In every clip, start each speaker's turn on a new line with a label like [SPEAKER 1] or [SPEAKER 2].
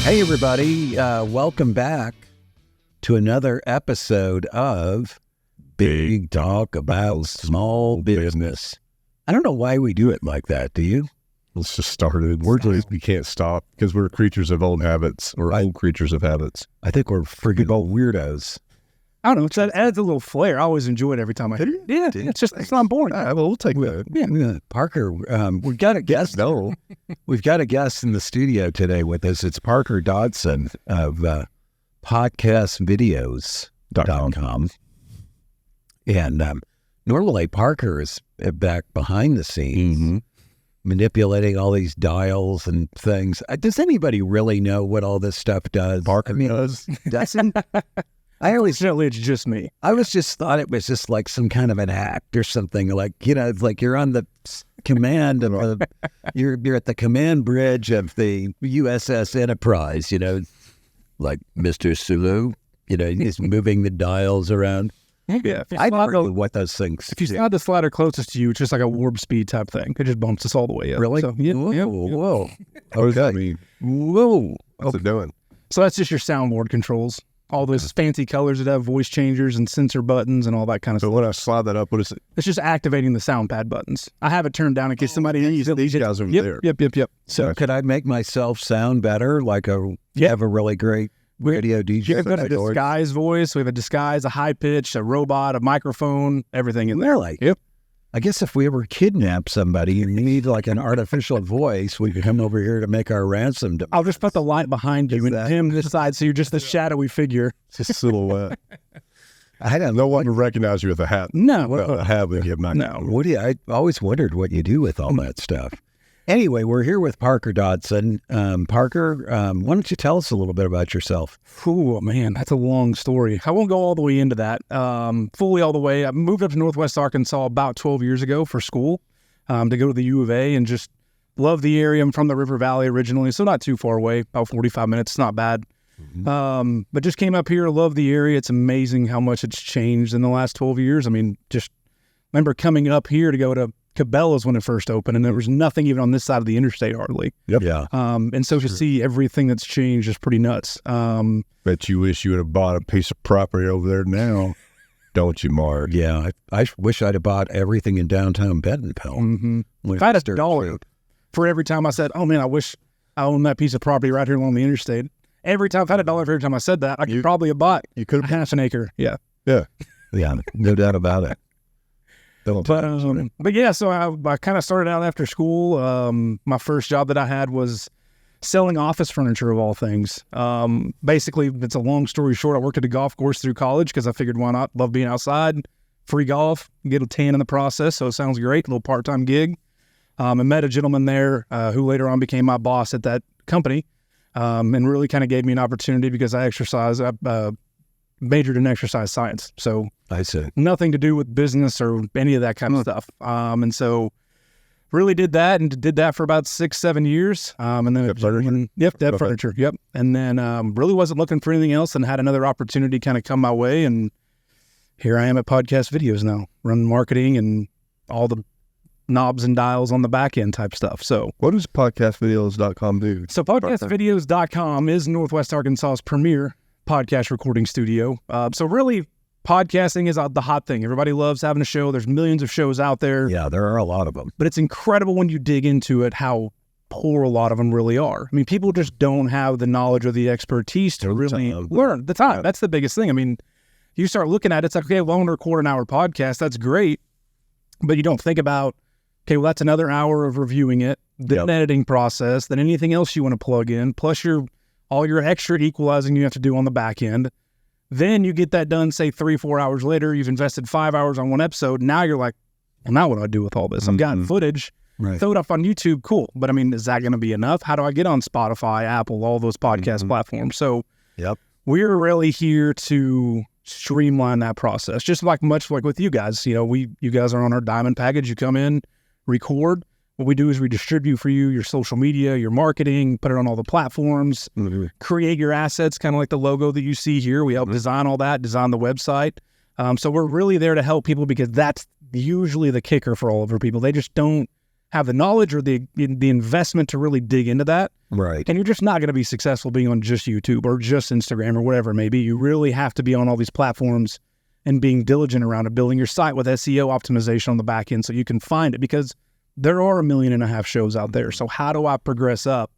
[SPEAKER 1] Hey, everybody. Welcome back to another episode of Big Talk About Small Business. I don't know why we do it like that. Do you?
[SPEAKER 2] Let's just start it. We can't stop because we're creatures of old habits, or old creatures of habits.
[SPEAKER 1] I think we're freaking old weirdos.
[SPEAKER 3] I don't know. That adds a little flair. I always enjoy it every time I hear it. Yeah, it's not boring.
[SPEAKER 2] Well, we'll take that.
[SPEAKER 1] Yeah, Parker, we've got a guest.
[SPEAKER 2] No.
[SPEAKER 1] We've got a guest in the studio today with us. It's Parker Dodson of podcastvideos.com. And normally Parker is back behind the scenes, manipulating all these dials and things. Does anybody really know what all this stuff does?
[SPEAKER 2] Parker does.
[SPEAKER 1] Doesn't? I always
[SPEAKER 3] Fortunately, it's just me.
[SPEAKER 1] I was just thought it was just like some kind of an act or something. Like, you know, it's like you're on the command of you're at the command bridge of the USS Enterprise, you know, like Mr. Sulu, you know, he's moving the dials around.
[SPEAKER 3] Yeah.
[SPEAKER 1] I don't know what those things
[SPEAKER 3] If you slide the slider closest to you, it's just like a warp speed type thing. It just bumps us all the way up.
[SPEAKER 1] Really?
[SPEAKER 3] So, yeah,
[SPEAKER 1] Whoa,
[SPEAKER 3] yeah.
[SPEAKER 1] whoa.
[SPEAKER 2] Okay. I
[SPEAKER 1] Okay.
[SPEAKER 2] mean,
[SPEAKER 1] Whoa.
[SPEAKER 2] what's it doing?
[SPEAKER 3] So that's just your soundboard controls. All those fancy colors that have voice changers and sensor buttons and all that kind of
[SPEAKER 2] So
[SPEAKER 3] stuff.
[SPEAKER 2] when I slide that up, what is it?
[SPEAKER 3] It's just activating the sound pad buttons. I have it turned down in case somebody needs it.
[SPEAKER 2] These guys over there.
[SPEAKER 3] Yep.
[SPEAKER 1] So could I make myself sound better? Like have a really great radio DJ?
[SPEAKER 3] We've got a disguise voice. We have a disguise, a high pitch, a robot, a microphone, everything in there.
[SPEAKER 1] Really?
[SPEAKER 3] Yep.
[SPEAKER 1] I guess if we ever kidnap somebody and need like an artificial voice, we could come over here to make our ransom.
[SPEAKER 3] I'll just put the light behind you and him to the side so you're just the shadowy figure.
[SPEAKER 2] It's a silhouette.
[SPEAKER 1] I don't know.
[SPEAKER 2] No one would recognize you with a hat.
[SPEAKER 3] No.
[SPEAKER 2] Well, a hat would give my
[SPEAKER 3] No.
[SPEAKER 1] What do you? I always wondered what you do with all that stuff. Anyway, we're here with Parker Dodson. Parker, why don't you tell us a little bit about yourself?
[SPEAKER 3] Oh, man, that's a long story. I won't go all the way into that, fully all the way. I moved up to Northwest Arkansas about 12 years ago for school to go to the U of A and just love the area. I'm from the River Valley originally, so not too far away, about 45 minutes. It's not bad. But just came up here, love the area. It's amazing how much it's changed in the last 12 years. I mean, just remember coming up here to go to Cabela's when it first opened, and there was nothing even on this side of the interstate hardly.
[SPEAKER 2] Yep.
[SPEAKER 1] Yeah.
[SPEAKER 3] And so to see everything that's changed is pretty nuts.
[SPEAKER 2] Bet you wish you would have bought a piece of property over there now. Don't you, Mark?
[SPEAKER 1] Yeah. I wish I'd have bought everything in downtown Bentonville.
[SPEAKER 3] If I had $1 for every time I said, oh man, I wish I owned that piece of property right here along the interstate. Every time, if I had $1 for every time I said that, I could probably have bought
[SPEAKER 2] You could have.
[SPEAKER 3] half an acre. Yeah.
[SPEAKER 2] Yeah.
[SPEAKER 1] Yeah, no doubt about it.
[SPEAKER 3] But yeah, so I kind of started out after school. My first job that I had was selling office furniture of all things. Basically, it's a long story short. I worked at a golf course through college because I figured why not? Love being outside, free golf, get a tan in the process. So it sounds great, a little part-time gig. I met a gentleman there who later on became my boss at that company and really kind of gave me an opportunity because I majored in exercise science. So
[SPEAKER 1] I see.
[SPEAKER 3] nothing to do with business or any of that kind of stuff. And so really did that for about 6-7 years. And then Deb Furniture. Yep. And then really wasn't looking for anything else and had another opportunity kind of come my way. And here I am at Podcast Videos now, running marketing and all the knobs and dials on the back end type stuff. So
[SPEAKER 2] What does podcastvideos.com do?
[SPEAKER 3] So podcastvideos.com is Northwest Arkansas's premier podcast recording studio. So really, podcasting is the hot thing. Everybody loves having a show. There's millions of shows out there.
[SPEAKER 1] Yeah, there are a lot of them.
[SPEAKER 3] But it's incredible when you dig into it how poor a lot of them really are. I mean, people just don't have the knowledge or the expertise to really learn the time. That's the biggest thing. I mean, you start looking at it, it's like, okay, well, I want to record an hour podcast. That's great. But you don't think about, okay, well, that's another hour of reviewing it, then editing process, then anything else you want to plug in, plus all your extra equalizing you have to do on the back end. Then you get that done, say 3-4 hours later, you've invested 5 hours on one episode. Now you're like, well, now what do I do with all this? I've got footage, throw it up on YouTube, cool. But I mean, is that going to be enough? How do I get on Spotify, Apple, all those podcast platforms? So we're really here to streamline that process. Just much like with you guys, you guys are on our diamond package. You come in, record. What we do is we distribute for you your social media, your marketing, put it on all the platforms, create your assets, kind of like the logo that you see here. We help design all that, design the website. So we're really there to help people because that's usually the kicker for all of our people. They just don't have the knowledge or the investment to really dig into that.
[SPEAKER 1] Right.
[SPEAKER 3] And you're just not going to be successful being on just YouTube or just Instagram or whatever it may be. You really have to be on all these platforms and being diligent around it, building your site with SEO optimization on the back end so you can find it, because there are 1.5 million shows out there. So how do I progress up?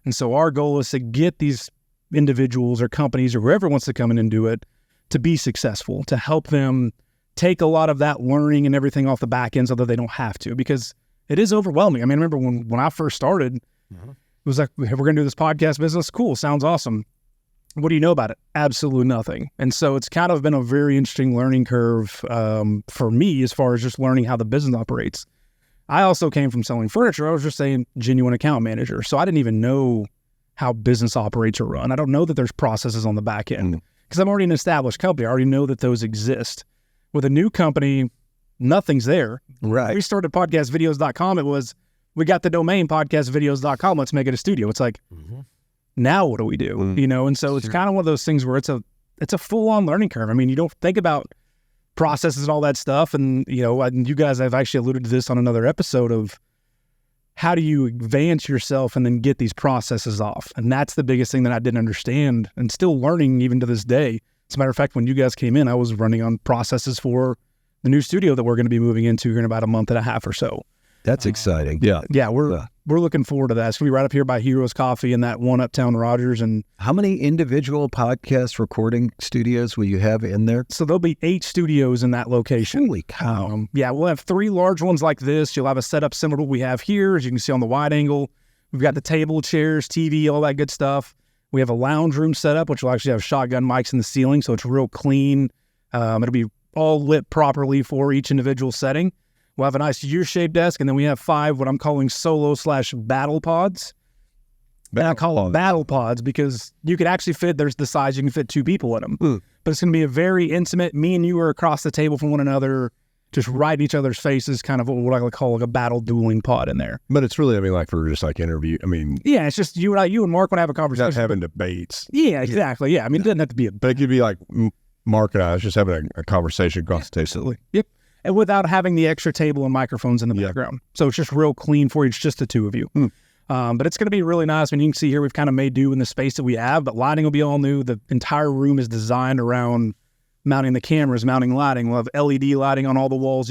[SPEAKER 3] And so our goal is to get these individuals or companies or whoever wants to come in and do it to be successful, to help them take a lot of that learning and everything off the back end so that they don't have to, because it is overwhelming. I mean, I remember when I first started, it was like, hey, we're going to do this podcast business. Cool. Sounds awesome. What do you know about it? Absolutely nothing. And so it's kind of been a very interesting learning curve for me as far as just learning how the business operates. I also came from selling furniture. I was just saying genuine account manager. So I didn't even know how business operates or run. I don't know that there's processes on the back end because I'm already an established company. I already know that those exist. With a new company, nothing's there.
[SPEAKER 1] Right.
[SPEAKER 3] We started podcastvideos.com. It was, we got the domain podcastvideos.com. Let's make it a studio. It's like, now what do we do? You know? And so it's kind of one of those things where it's a full-on learning curve. I mean, you don't think about processes and all that stuff. And, you know, and you guys have actually alluded to this on another episode of how do you advance yourself and then get these processes off? And that's the biggest thing that I didn't understand and still learning even to this day. As a matter of fact, when you guys came in, I was running on processes for the new studio that we're going to be moving into here in about 1.5 months or so.
[SPEAKER 1] That's exciting.
[SPEAKER 3] Yeah, we're looking forward to that. It's going to be right up here by Heroes Coffee and that one uptown Rogers. And
[SPEAKER 1] how many individual podcast recording studios will you have in there?
[SPEAKER 3] So there'll be 8 studios in that location.
[SPEAKER 1] Holy cow.
[SPEAKER 3] Yeah, we'll have 3 large ones like this. You'll have a setup similar to what we have here, as you can see on the wide angle. We've got the table, chairs, TV, all that good stuff. We have a lounge room set up, which will actually have shotgun mics in the ceiling, so it's real clean. It'll be all lit properly for each individual setting. We'll have a nice U-shaped desk, and then we have 5 what I'm calling solo/battle pods. And I call them battle pods because you could actually fit, there's the size, you can fit 2 people in them. But it's going to be a very intimate, me and you are across the table from one another, just right in each other's faces, kind of what I would call like a battle dueling pod in there.
[SPEAKER 2] But it's really, I mean, like for just like interview, I mean.
[SPEAKER 3] Yeah, it's just you and Mark want to have a conversation.
[SPEAKER 2] Not having debates.
[SPEAKER 3] Yeah, exactly. Yeah, I mean, it doesn't have to be
[SPEAKER 2] But it could be like Mark and I was just having a conversation across the table.
[SPEAKER 3] Absolutely. Yep. And without having the extra table and microphones in the background. So it's just real clean for you. It's just the 2 of you. But it's going to be really nice. I mean, you can see here we've kind of made do in the space that we have, but lighting will be all new. The entire room is designed around mounting the cameras, mounting lighting. We'll have LED lighting on all the walls.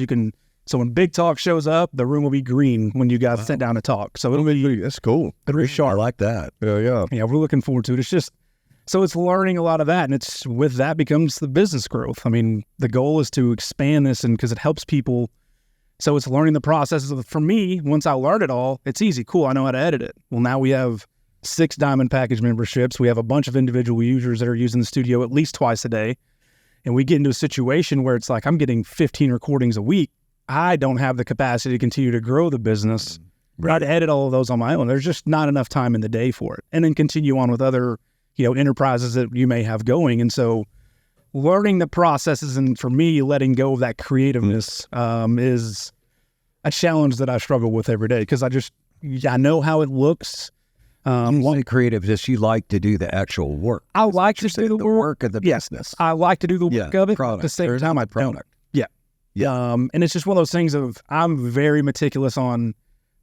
[SPEAKER 3] So when Big Talk shows up, the room will be green when you guys sit down to talk. So it'll be,
[SPEAKER 2] that's cool.
[SPEAKER 3] It'll be sharp.
[SPEAKER 1] I like that.
[SPEAKER 2] Yeah.
[SPEAKER 3] Yeah, we're looking forward to it. It's just, so it's learning a lot of that, and it's with that becomes the business growth. I mean, the goal is to expand this, and because it helps people. So it's learning the processes. For me, once I learn it all, it's easy. Cool, I know how to edit it. Well, now we have 6 Diamond Package memberships. We have a bunch of individual users that are using the studio at least twice a day. And we get into a situation where it's like I'm getting 15 recordings a week. I don't have the capacity to continue to grow the business. Right. To edit all of those on my own. There's just not enough time in the day for it. And then continue on with other enterprises that you may have going. And so learning the processes, and for me, letting go of that creativeness is a challenge that I struggle with every day because I know how it looks.
[SPEAKER 1] Creativeness, you like to do the actual work.
[SPEAKER 3] I like to do the work
[SPEAKER 1] of the business.
[SPEAKER 3] I like to do the work of it.
[SPEAKER 1] Product.
[SPEAKER 3] At the same time, I don't.
[SPEAKER 1] Yeah.
[SPEAKER 3] And it's just one of those things of I'm very meticulous on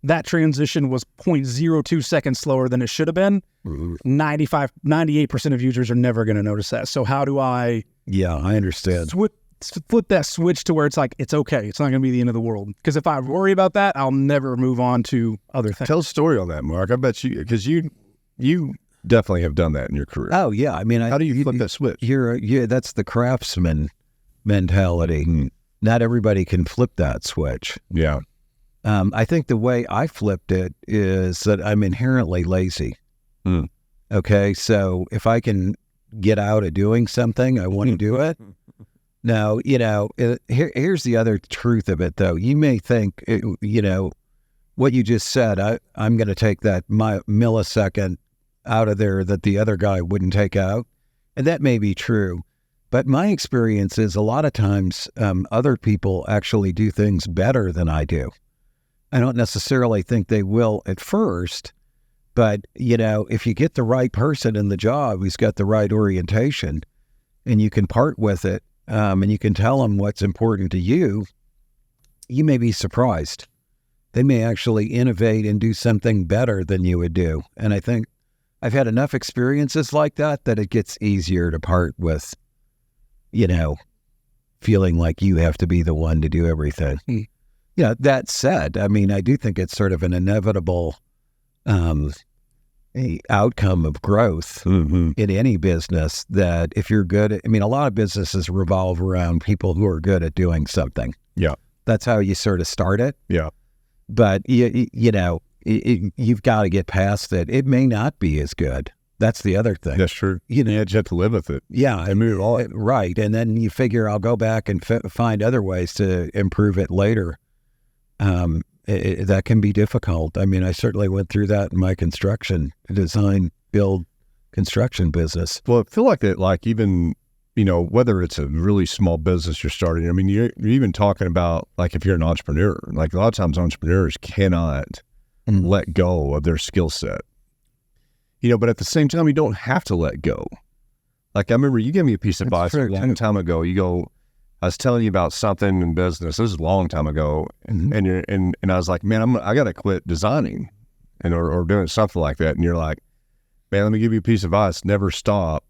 [SPEAKER 3] that transition was 0.02 seconds slower than it should have been. 98% of users are never going to notice that. So how do I
[SPEAKER 1] I understand.
[SPEAKER 3] Flip that switch to where it's like, it's okay. It's not going to be the end of the world. Because if I worry about that, I'll never move on to other things.
[SPEAKER 2] Tell a story on that, Mark. I bet you, because you definitely have done that in your career.
[SPEAKER 1] Oh, yeah. I mean,
[SPEAKER 2] how do you flip that switch?
[SPEAKER 1] That's the craftsman mentality. Not everybody can flip that switch.
[SPEAKER 2] Yeah.
[SPEAKER 1] I think the way I flipped it is that I'm inherently lazy. Okay, so if I can get out of doing something, I want to do it. Now, here's the other truth of it, though. You may think, what you just said, I'm going to take that millisecond out of there that the other guy wouldn't take out. And that may be true. But my experience is a lot of times other people actually do things better than I do. I don't necessarily think they will at first, but, if you get the right person in the job who's got the right orientation and you can part with it and you can tell them what's important to you, you may be surprised they may actually innovate and do something better than you would do. And I think I've had enough experiences like that it gets easier to part with, feeling like you have to be the one to do everything. That said, I mean, I do think it's sort of an inevitable outcome of growth in any business, that if you're good a lot of businesses revolve around people who are good at doing something.
[SPEAKER 2] Yeah.
[SPEAKER 1] That's how you sort of start it.
[SPEAKER 2] Yeah.
[SPEAKER 1] But, you've got to get past it. It may not be as good. That's the other thing.
[SPEAKER 2] That's true. You have to live with it.
[SPEAKER 1] Yeah.
[SPEAKER 2] And move on.
[SPEAKER 1] Right. And then you figure, I'll go back and find other ways to improve it later. That can be difficult. I mean, I certainly went through that in my construction, design, build, construction business.
[SPEAKER 2] Well, I feel like that, like even, whether it's a really small business you're starting, I mean, you're even talking about, like, if you're an entrepreneur, like a lot of times entrepreneurs cannot let go of their skill set, but at the same time, you don't have to let go. Like, I remember you gave me a piece of advice a long time ago. You go, I was telling you about something in business. This is a long time ago. And I was like, man, I got to quit designing or doing something like that. And you're like, man, let me give you a piece of advice. Never stop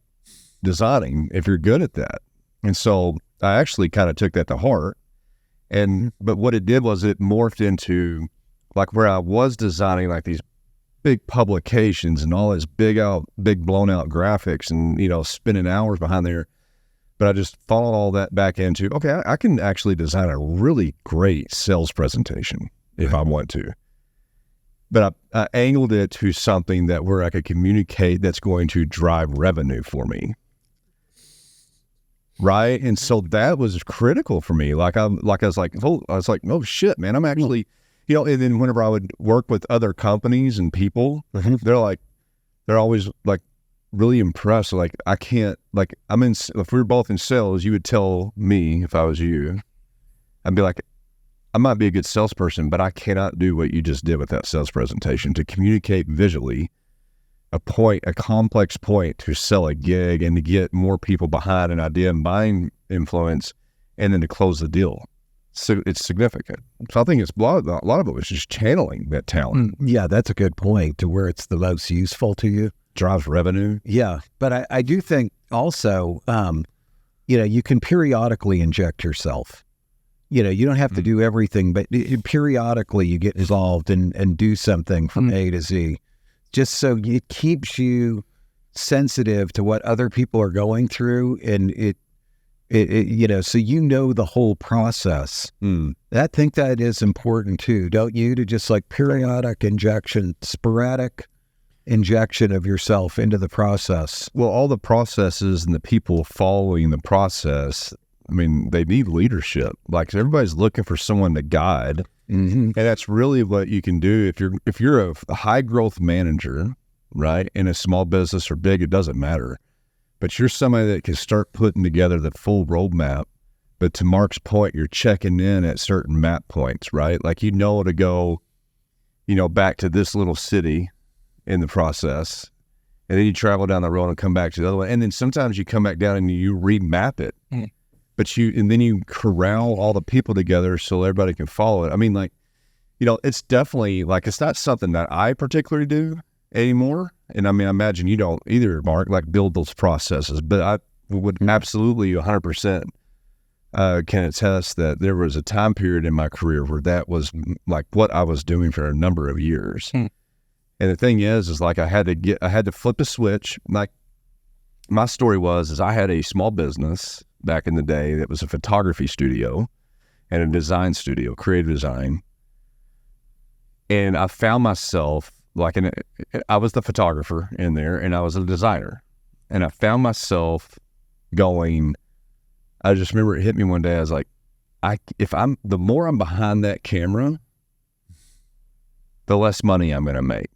[SPEAKER 2] designing if you're good at that. And so I actually kind of took that to heart. But what it did was it morphed into, like, where I was designing like these big publications and all this big blown out graphics and, spending hours behind there. But I just followed all that back into, okay, I can actually design a really great sales presentation if I want to. But I angled it to something where I could communicate that's going to drive revenue for me. Right. And so that was critical for me. I was like, oh shit, man, I'm actually, and then whenever I would work with other companies and people, they're always like really impressed. Like, I can't, like, if we were both in sales, you would tell me, if I was you, I'd be like, I might be a good salesperson, but I cannot do what you just did with that sales presentation, to communicate visually a complex point to sell a gig and to get more people behind an idea and buying influence, and then to close the deal. So it's significant. So I think a lot of it was just channeling that talent.
[SPEAKER 1] Yeah, that's a good point, to where it's the most useful to you.
[SPEAKER 2] Drives revenue.
[SPEAKER 1] Yeah. But I do think also, you can periodically inject yourself. You don't have to do everything, but periodically you get involved and do something from A to Z, just so it keeps you sensitive to what other people are going through, and it so the whole process. I think that is important too, don't you? To just like periodic injection, sporadic injection of yourself into the process.
[SPEAKER 2] Well, all the processes and the people following the process, I mean, they need leadership. Like, everybody's looking for someone to guide. And that's really what you can do if you're a high growth manager, right, in a small business or big, it doesn't matter. But you're somebody that can start putting together the full roadmap. But to Mark's point, you're checking in at certain map points, right? Like, to go, back to this little city in the process, and then you travel down the road and come back to the other one. And then sometimes you come back down and you remap it. But then you corral all the people together so everybody can follow it. I mean, like, it's definitely, like, it's not something that I particularly do anymore. And I mean, I imagine you don't either, Mark, like, build those processes. But I would absolutely 100% can attest that there was a time period in my career where that was like what I was doing for a number of years. And the thing is like, I had to flip a switch. Like, my story is I had a small business back in the day that was a photography studio and a design studio, creative design. And I found myself like, I was the photographer in there and I was a designer. And I found myself going, I just remember it hit me one day. I was like, the more I'm behind that camera, the less money I'm going to make.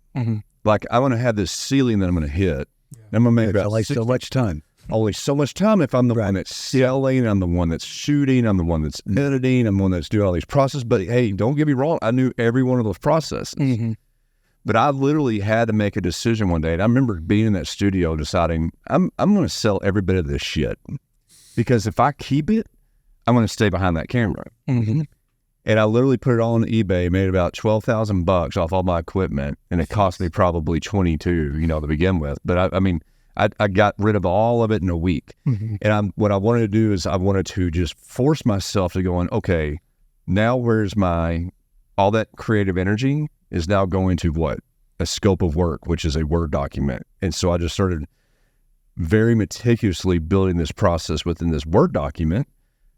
[SPEAKER 2] Like, I want to have this ceiling that I'm going to hit. Yeah. I'm going to make about
[SPEAKER 1] so much time.
[SPEAKER 2] Only so much time if I'm the one that's selling, I'm the one that's shooting, I'm the one that's editing, I'm the one that's doing all these processes. But hey, don't get me wrong, I knew every one of those processes. But I literally had to make a decision one day. And I remember being in that studio deciding, I'm going to sell every bit of this shit. Because if I keep it, I'm going to stay behind that camera. And And I literally put it all on eBay, made about $12,000 off all my equipment, and it cost me probably 22, to begin with. But I got rid of all of it in a week. And what I wanted to do is I wanted to just force myself to go on, okay, now where's all that creative energy is now going to what? A scope of work, which is a Word document. And so I just started very meticulously building this process within this Word document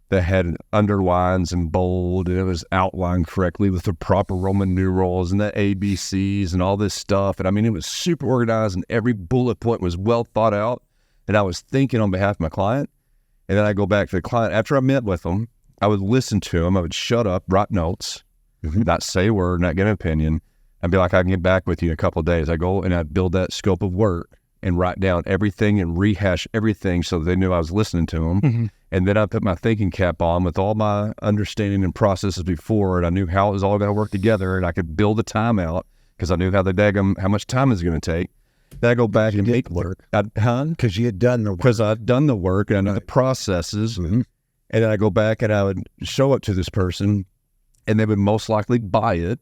[SPEAKER 2] that had underlines and bold, and it was outlined correctly with the proper Roman numerals and the ABCs and all this stuff. And it was super organized, and every bullet point was well thought out. And I was thinking on behalf of my client. And then I go back to the client. After I met with them, I would listen to them. I would shut up, write notes, not say a word, not give an opinion. I'd be like, I can get back with you in a couple of days. I go and I'd build that scope of work and write down everything and rehash everything so they knew I was listening to them. And then I put my thinking cap on with all my understanding and processes before, and I knew how it was all going to work together, and I could build a time out because I knew how much time it was going to take. Then I go back and make work.
[SPEAKER 1] Because you had done the work.
[SPEAKER 2] Because I'd done the work and I knew the processes. And then I go back and I would show it to this person, and they would most likely buy it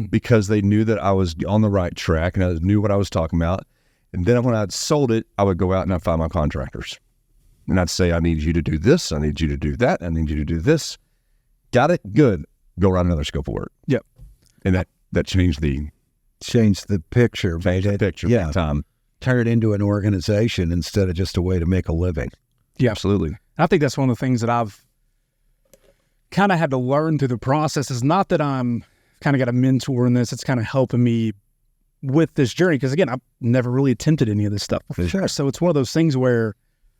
[SPEAKER 2] because they knew that I was on the right track and I knew what I was talking about. And then when I'd sold it, I would go out and I'd find my contractors. And I'd say, I need you to do this. I need you to do that. I need you to do this. Got it? Good. Go write another scope of work.
[SPEAKER 3] Yep.
[SPEAKER 2] And that changed the
[SPEAKER 1] picture.
[SPEAKER 2] Changed the picture.
[SPEAKER 1] Yeah.
[SPEAKER 2] Big time.
[SPEAKER 1] Turn it into an organization instead of just a way to make a living.
[SPEAKER 3] Yeah.
[SPEAKER 2] Absolutely.
[SPEAKER 3] I think that's one of the things that I've kind of had to learn through the process. Is not that I'm kind of got a mentor in this. It's kind of helping me with this journey. Because again, I've never really attempted any of this stuff before.
[SPEAKER 1] Sure.
[SPEAKER 3] So it's one of those things where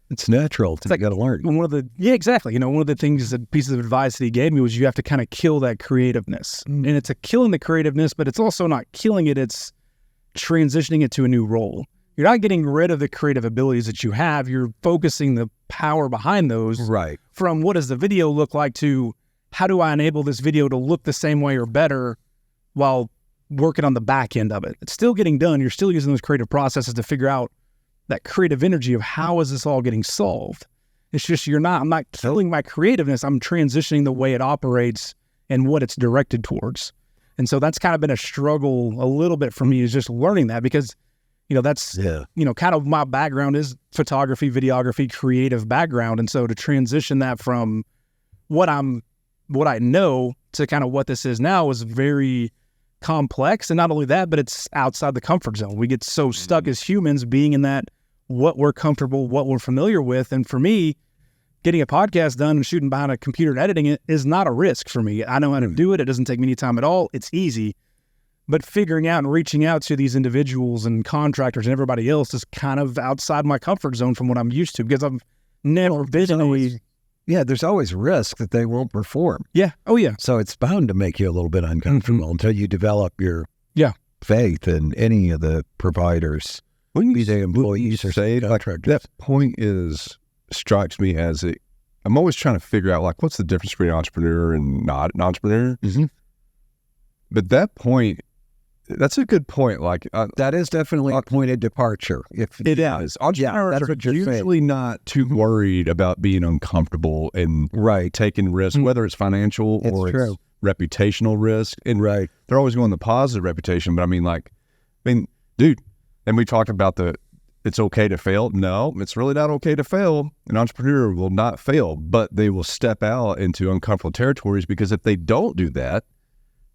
[SPEAKER 1] it's natural.
[SPEAKER 3] It's like,
[SPEAKER 1] you got to learn.
[SPEAKER 3] Exactly. One of the things that pieces of advice that he gave me was you have to kind of kill that creativeness. And it's a killing the creativeness, but it's also not killing it. It's transitioning it to a new role. You're not getting rid of the creative abilities that you have. You're focusing the power behind those.
[SPEAKER 1] Right.
[SPEAKER 3] From what does the video look like to how do I enable this video to look the same way or better while working on the back end of it. It's still getting done. You're still using those creative processes to figure out that creative energy of how is this all getting solved. It's just I'm not killing my creativeness. I'm transitioning the way it operates and what it's directed towards. And so that's kind of been a struggle a little bit for me, is just learning that, because that's kind of my background is photography, videography, creative background. And so to transition that from what I know to kind of what this is now is very complex. And not only that, but it's outside the comfort zone. We get so stuck as humans being in that what we're comfortable, what we're familiar with. And for me, getting a podcast done and shooting behind a computer and editing it is not a risk for me. I know how to do it. It doesn't take me any time at all. It's easy. But figuring out and reaching out to these individuals and contractors and everybody else is kind of outside my comfort zone from what I'm used to, because I've never been.
[SPEAKER 1] There's always risk that they won't perform.
[SPEAKER 3] Yeah. Oh, yeah.
[SPEAKER 1] So it's bound to make you a little bit uncomfortable until you develop your faith in any of the providers.
[SPEAKER 2] Wouldn't
[SPEAKER 1] be they employees or
[SPEAKER 2] say
[SPEAKER 1] contractors?
[SPEAKER 2] That point strikes me as I'm always trying to figure out, like, what's the difference between an entrepreneur and not an entrepreneur? But that point, that's a good point. Like
[SPEAKER 1] that is definitely a point of departure. If
[SPEAKER 2] it is, entrepreneurs
[SPEAKER 1] that's what you're
[SPEAKER 2] usually
[SPEAKER 1] saying.
[SPEAKER 2] Not too worried about being uncomfortable and taking risks, whether it's financial or it's reputational risk. And they're always going the positive reputation. But dude, and we talked about it's okay to fail. No, it's really not okay to fail. An entrepreneur will not fail, but they will step out into uncomfortable territories, because if they don't do that,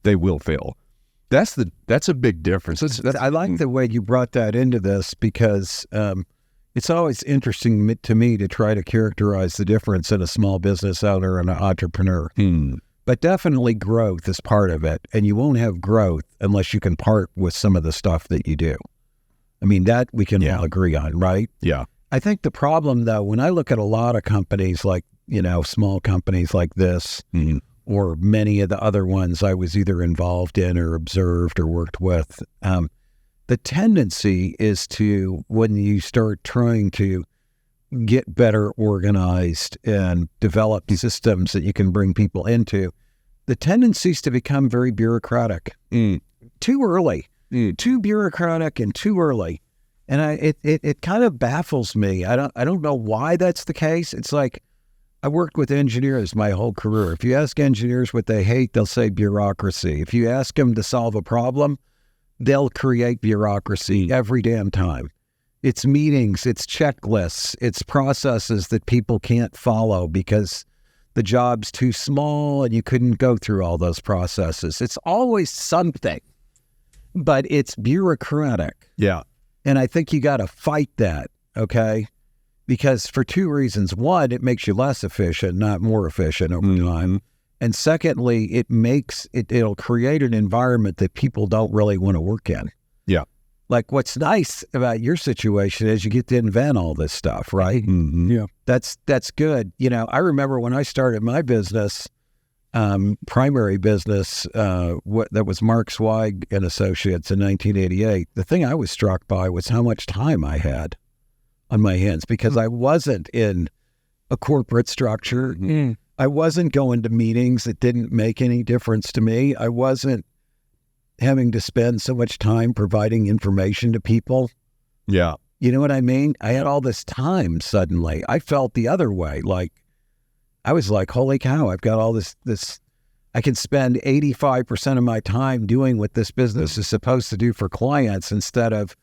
[SPEAKER 2] they will fail. That's a big difference.
[SPEAKER 1] I like the way you brought that into this, because it's always interesting to me to try to characterize the difference in a small business owner and an entrepreneur. But definitely growth is part of it, and you won't have growth unless you can part with some of the stuff that you do. I mean, that we can all agree on, right?
[SPEAKER 2] Yeah.
[SPEAKER 1] I think the problem, though, when I look at a lot of companies like, small companies like this, or many of the other ones I was either involved in or observed or worked with, the tendency is to, when you start trying to get better organized and develop systems that you can bring people into, the tendency is to become very bureaucratic. Too early. Too bureaucratic and too early. And it kind of baffles me. I don't know why that's the case. It's like, I worked with engineers my whole career. If you ask engineers what they hate, they'll say bureaucracy. If you ask them to solve a problem, they'll create bureaucracy every damn time. It's meetings, it's checklists, it's processes that people can't follow because the job's too small and you couldn't go through all those processes. It's always something, but it's bureaucratic.
[SPEAKER 2] Yeah.
[SPEAKER 1] And I think you got to fight that, okay? Because for two reasons. One, it makes you less efficient, not more efficient over time. And secondly, it'll create an environment that people don't really want to work in.
[SPEAKER 2] Yeah.
[SPEAKER 1] Like what's nice about your situation is you get to invent all this stuff, right?
[SPEAKER 2] Mm-hmm.
[SPEAKER 3] Yeah.
[SPEAKER 1] That's good. You know, I remember when I started my business, primary business, that was Mark Zweig and Associates in 1988. The thing I was struck by was how much time I had on my hands because I wasn't in a corporate structure. I wasn't going to meetings that didn't make any difference to me. I wasn't having to spend so much time providing information to people.
[SPEAKER 2] Yeah.
[SPEAKER 1] You know what I mean? I had all this time suddenly. I felt the other way. Like, I was like, holy cow, I've got all this, I can spend 85% of my time doing what this business is supposed to do for clients instead of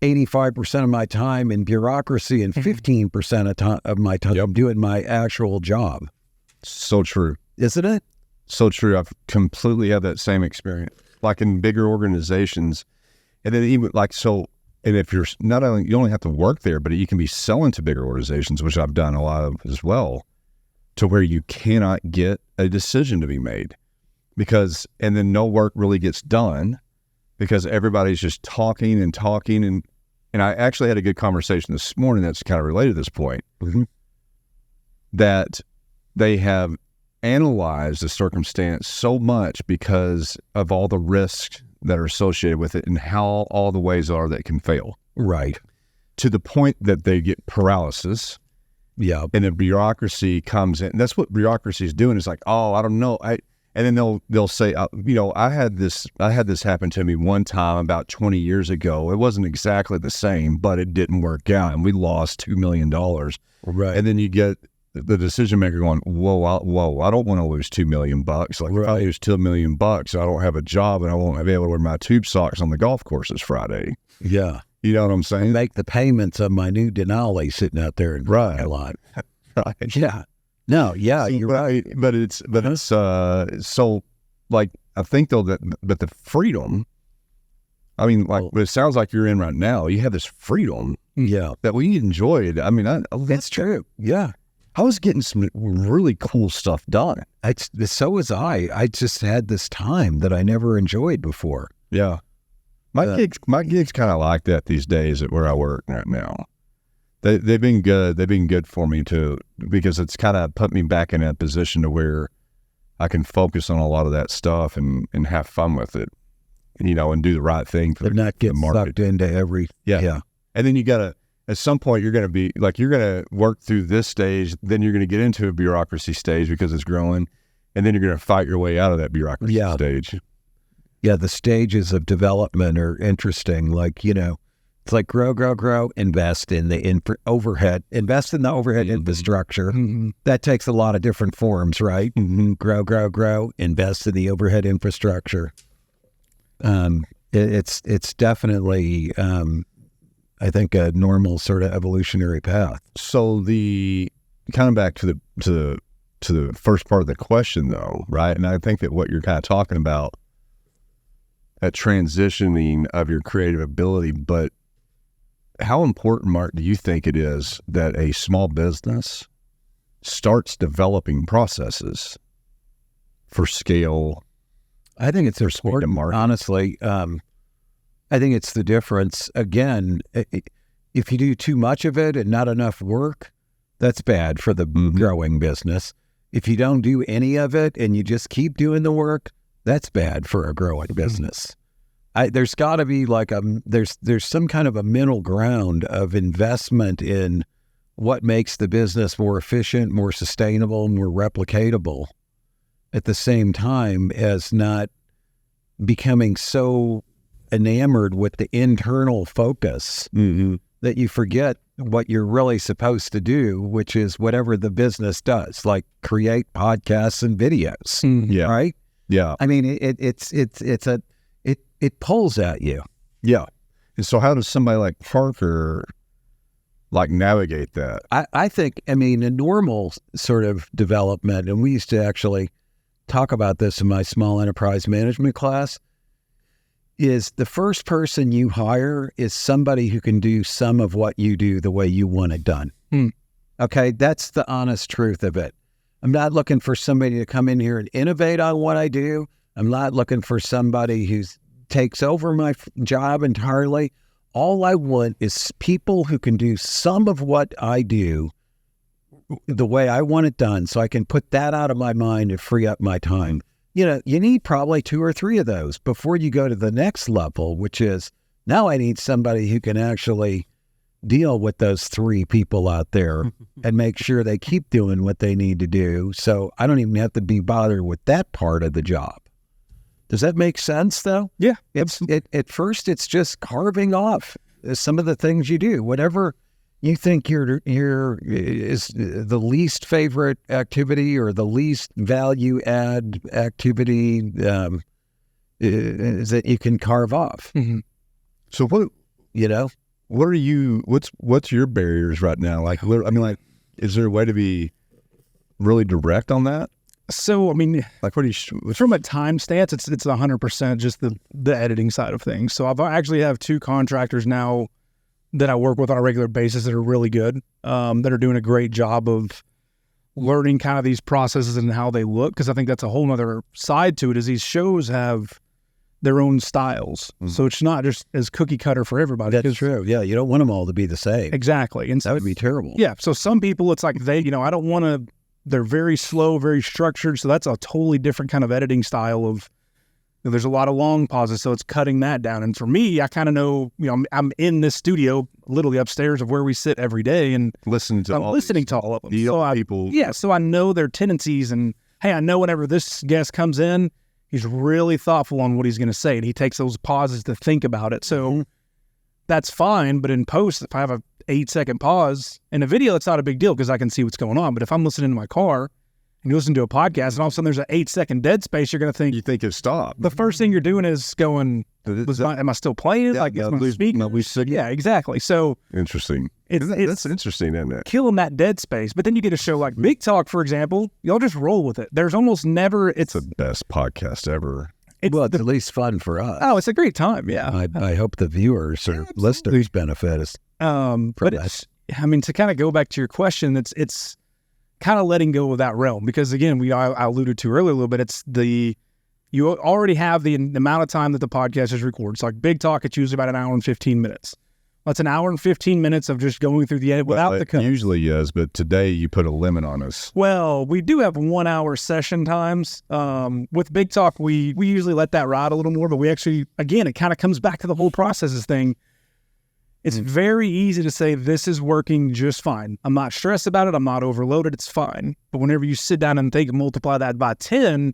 [SPEAKER 1] 85% of my time in bureaucracy and 15% of my time doing my actual job.
[SPEAKER 2] So true.
[SPEAKER 1] Isn't it?
[SPEAKER 2] So true. I've completely had that same experience. Like in bigger organizations, and then even like so, and if you're not only you only have to work there, but you can be selling to bigger organizations, which I've done a lot of as well, to where you cannot get a decision to be made and then no work really gets done because everybody's just talking and talking and I actually had a good conversation this morning that's kind of related to this point that they have analyze the circumstance so much because of all the risks that are associated with it and how all the ways are that it can fail.
[SPEAKER 1] Right.
[SPEAKER 2] To the point that they get paralysis.
[SPEAKER 1] Yeah.
[SPEAKER 2] And the bureaucracy comes in. That's what bureaucracy is doing. It's like, oh, I don't know. And then they'll say, I had this happen to me one time about 20 years ago. It wasn't exactly the same, but it didn't work out and we lost $2 million.
[SPEAKER 1] Right.
[SPEAKER 2] And then you get the decision maker going, whoa, I don't want to lose $2 million. Like if I lose $2 million, I don't have a job and I won't be able to wear my tube socks on the golf courses Friday.
[SPEAKER 1] Yeah.
[SPEAKER 2] You know what I'm saying?
[SPEAKER 1] Make the payments of my new Denali sitting out there in a lot.
[SPEAKER 2] Right.
[SPEAKER 1] Yeah. No, yeah, you're right.
[SPEAKER 2] But it's so like I think though but the freedom, I mean, like what it sounds like you're in right now, you have this freedom that we enjoyed. I mean,
[SPEAKER 1] that's true. Yeah.
[SPEAKER 2] I was getting some really cool stuff done.
[SPEAKER 1] So was I. I just had this time that I never enjoyed before.
[SPEAKER 2] Yeah. My gig's kind of like that these days at where I work right now. They've been good. They've been good for me too, because it's kind of put me back in a position to where I can focus on a lot of that stuff and have fun with it, and do the right thing for
[SPEAKER 1] not get
[SPEAKER 2] market.
[SPEAKER 1] Sucked into every.
[SPEAKER 2] Yeah. And then you got to, at some point, you're going to be like, you're going to work through this stage, then you're going to get into a bureaucracy stage because it's growing, and then you're going to fight your way out of that bureaucracy stage.
[SPEAKER 1] Yeah, the stages of development are interesting. Like, it's like grow, invest in the overhead infrastructure. Mm-hmm. That takes a lot of different forms, right? Mm-hmm. Grow, invest in the overhead infrastructure. It's definitely... I think a normal sort of evolutionary path.
[SPEAKER 2] So the kind of back to the first part of the question though, right? And I think that what you're kind of talking about, that transitioning of your creative ability, but how important, Mark, do you think it is that a small business starts developing processes for scale?
[SPEAKER 1] I think it's important, honestly. I think it's the difference. Again, if you do too much of it and not enough work, that's bad for the growing business. If you don't do any of it and you just keep doing the work, that's bad for a growing business. There's got to be like there's some kind of a middle ground of investment in what makes the business more efficient, more sustainable, more replicatable, at the same time as not becoming so enamored with the internal focus that you forget what you're really supposed to do, which is whatever the business does, like create podcasts and videos.
[SPEAKER 2] Yeah.
[SPEAKER 1] Right.
[SPEAKER 2] Yeah.
[SPEAKER 1] I mean, it pulls at you.
[SPEAKER 2] Yeah. And so how does somebody like Parker like navigate that?
[SPEAKER 1] I think, I mean, a normal sort of development, and we used to actually talk about this in my small enterprise management class, is the first person you hire is somebody who can do some of what you do the way you want it done. Okay, that's the honest truth of it. I'm not looking for somebody to come in here and innovate on what I do. I'm not looking for somebody who takes over my job entirely. All I want is people who can do some of what I do the way I want it done, so I can put that out of my mind and free up my time. You know, you need probably 2 or 3 of those before you go to the next level, which is now I need somebody who can actually deal with those 3 people out there and make sure they keep doing what they need to do. So I don't even have to be bothered with that part of the job. Does that make sense, though?
[SPEAKER 3] Yeah.
[SPEAKER 1] At first, it's just carving off some of the things you do. Whatever you think is the least favorite activity or the least value add activity is that you can carve off.
[SPEAKER 3] Mm-hmm.
[SPEAKER 2] So what are you? What's your barriers right now? Like, I mean, like, is there a way to be really direct on that?
[SPEAKER 3] So, I mean,
[SPEAKER 2] like, what do you?
[SPEAKER 3] From a time stance, it's 100% just the editing side of things. So I actually have 2 contractors now that I work with on a regular basis that are really good, that are doing a great job of learning kind of these processes and how they look. Because I think that's a whole nother side to it, is these shows have their own styles. Mm-hmm. So it's not just as cookie cutter for everybody.
[SPEAKER 1] That's true. Yeah, you don't want them all to be the same.
[SPEAKER 3] Exactly. And
[SPEAKER 1] that would be terrible.
[SPEAKER 3] Yeah. So some people, it's like I don't want to, they're very slow, very structured. So that's a totally different kind of editing style of, there's a lot of long pauses, so it's cutting that down. And for me, I kind of know, I'm in this studio, literally upstairs of where we sit every day, and I'm listening to all of them. So I know their tendencies, and hey, I know whenever this guest comes in, he's really thoughtful on what he's going to say, and he takes those pauses to think about it. So that's fine. But in post, if I have a 8-second pause in a video, it's not a big deal because I can see what's going on. But if I'm listening to my car and you listen to a podcast and all of a sudden there's an 8-second dead space, you're going to think...
[SPEAKER 2] You think it stopped.
[SPEAKER 3] The first thing you're doing is going, am I still playing?
[SPEAKER 2] Yeah,
[SPEAKER 3] like, is my speaker? Yeah, exactly. So...
[SPEAKER 2] Interesting.
[SPEAKER 3] That's
[SPEAKER 2] interesting, isn't it?
[SPEAKER 3] Killing that dead space. But then you get a show like Big Talk, for example, y'all just roll with it. There's almost never... It's
[SPEAKER 2] the best podcast ever.
[SPEAKER 1] It's at least fun for us.
[SPEAKER 3] Oh, it's a great time, yeah.
[SPEAKER 1] I hope the viewers or listeners benefit us from that.
[SPEAKER 3] I mean, to kind of go back to your question, it's kind of letting go of that realm, because again, I alluded to earlier a little bit. You already have the amount of time that the podcast is recorded. It's like Big Talk, it's usually about an hour and 15 minutes. That's an hour and 15 minutes of just going through the edit without the cut.
[SPEAKER 2] Usually is, but today you put a limit on us.
[SPEAKER 3] Well, we do have 1-hour session times. With Big Talk, we usually let that ride a little more, but we actually, again, it kind of comes back to the whole processes thing. It's very easy to say, this is working just fine. I'm not stressed about it. I'm not overloaded. It's fine. But whenever you sit down and think, multiply that by 10,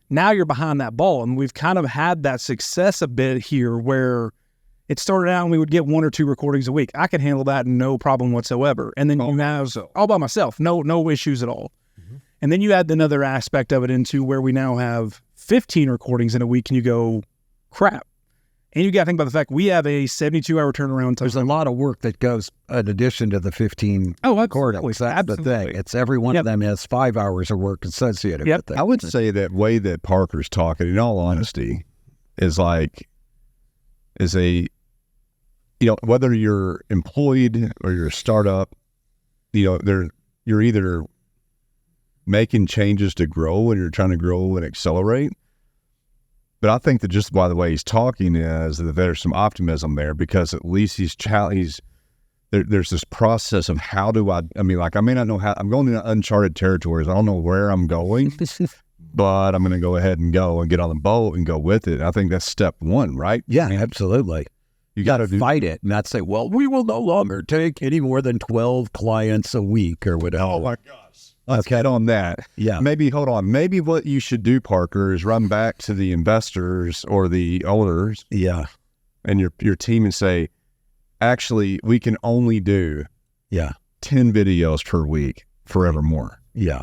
[SPEAKER 3] now you're behind that ball. And we've kind of had that success a bit here where it started out and we would get 1 or 2 recordings a week. I could handle that no problem whatsoever. And then you have all by myself, no issues at all. Mm-hmm. And then you add another aspect of it into where we now have 15 recordings in a week, and you go, crap. And you got to think about the fact we have a 72-hour turnaround time.
[SPEAKER 1] There's a lot of work that goes in addition to the 15 recordings. That's the thing. It's every one of them has 5 hours of work associated with it.
[SPEAKER 2] I would say that way that Parker's talking, in all honesty, is whether you're employed or you're a startup, you're either making changes to grow and you're trying to grow and accelerate. But I think that just by the way he's talking is that there's some optimism there, because at least there's this process of how do I may not know how, I'm going into uncharted territories. I don't know where I'm going, but I'm going to go ahead and go and get on the boat and go with it. I think that's step 1, right?
[SPEAKER 1] Yeah, absolutely. You got to fight it, not say, well, we will no longer take any more than 12 clients a week or whatever.
[SPEAKER 2] Oh my gosh. Let's get on that.
[SPEAKER 1] Yeah.
[SPEAKER 2] Maybe what you should do, Parker, is run back to the investors or the owners,
[SPEAKER 1] and
[SPEAKER 2] your team, and say, actually, we can only do
[SPEAKER 1] Yeah.
[SPEAKER 2] 10 videos per week forevermore.
[SPEAKER 1] Yeah.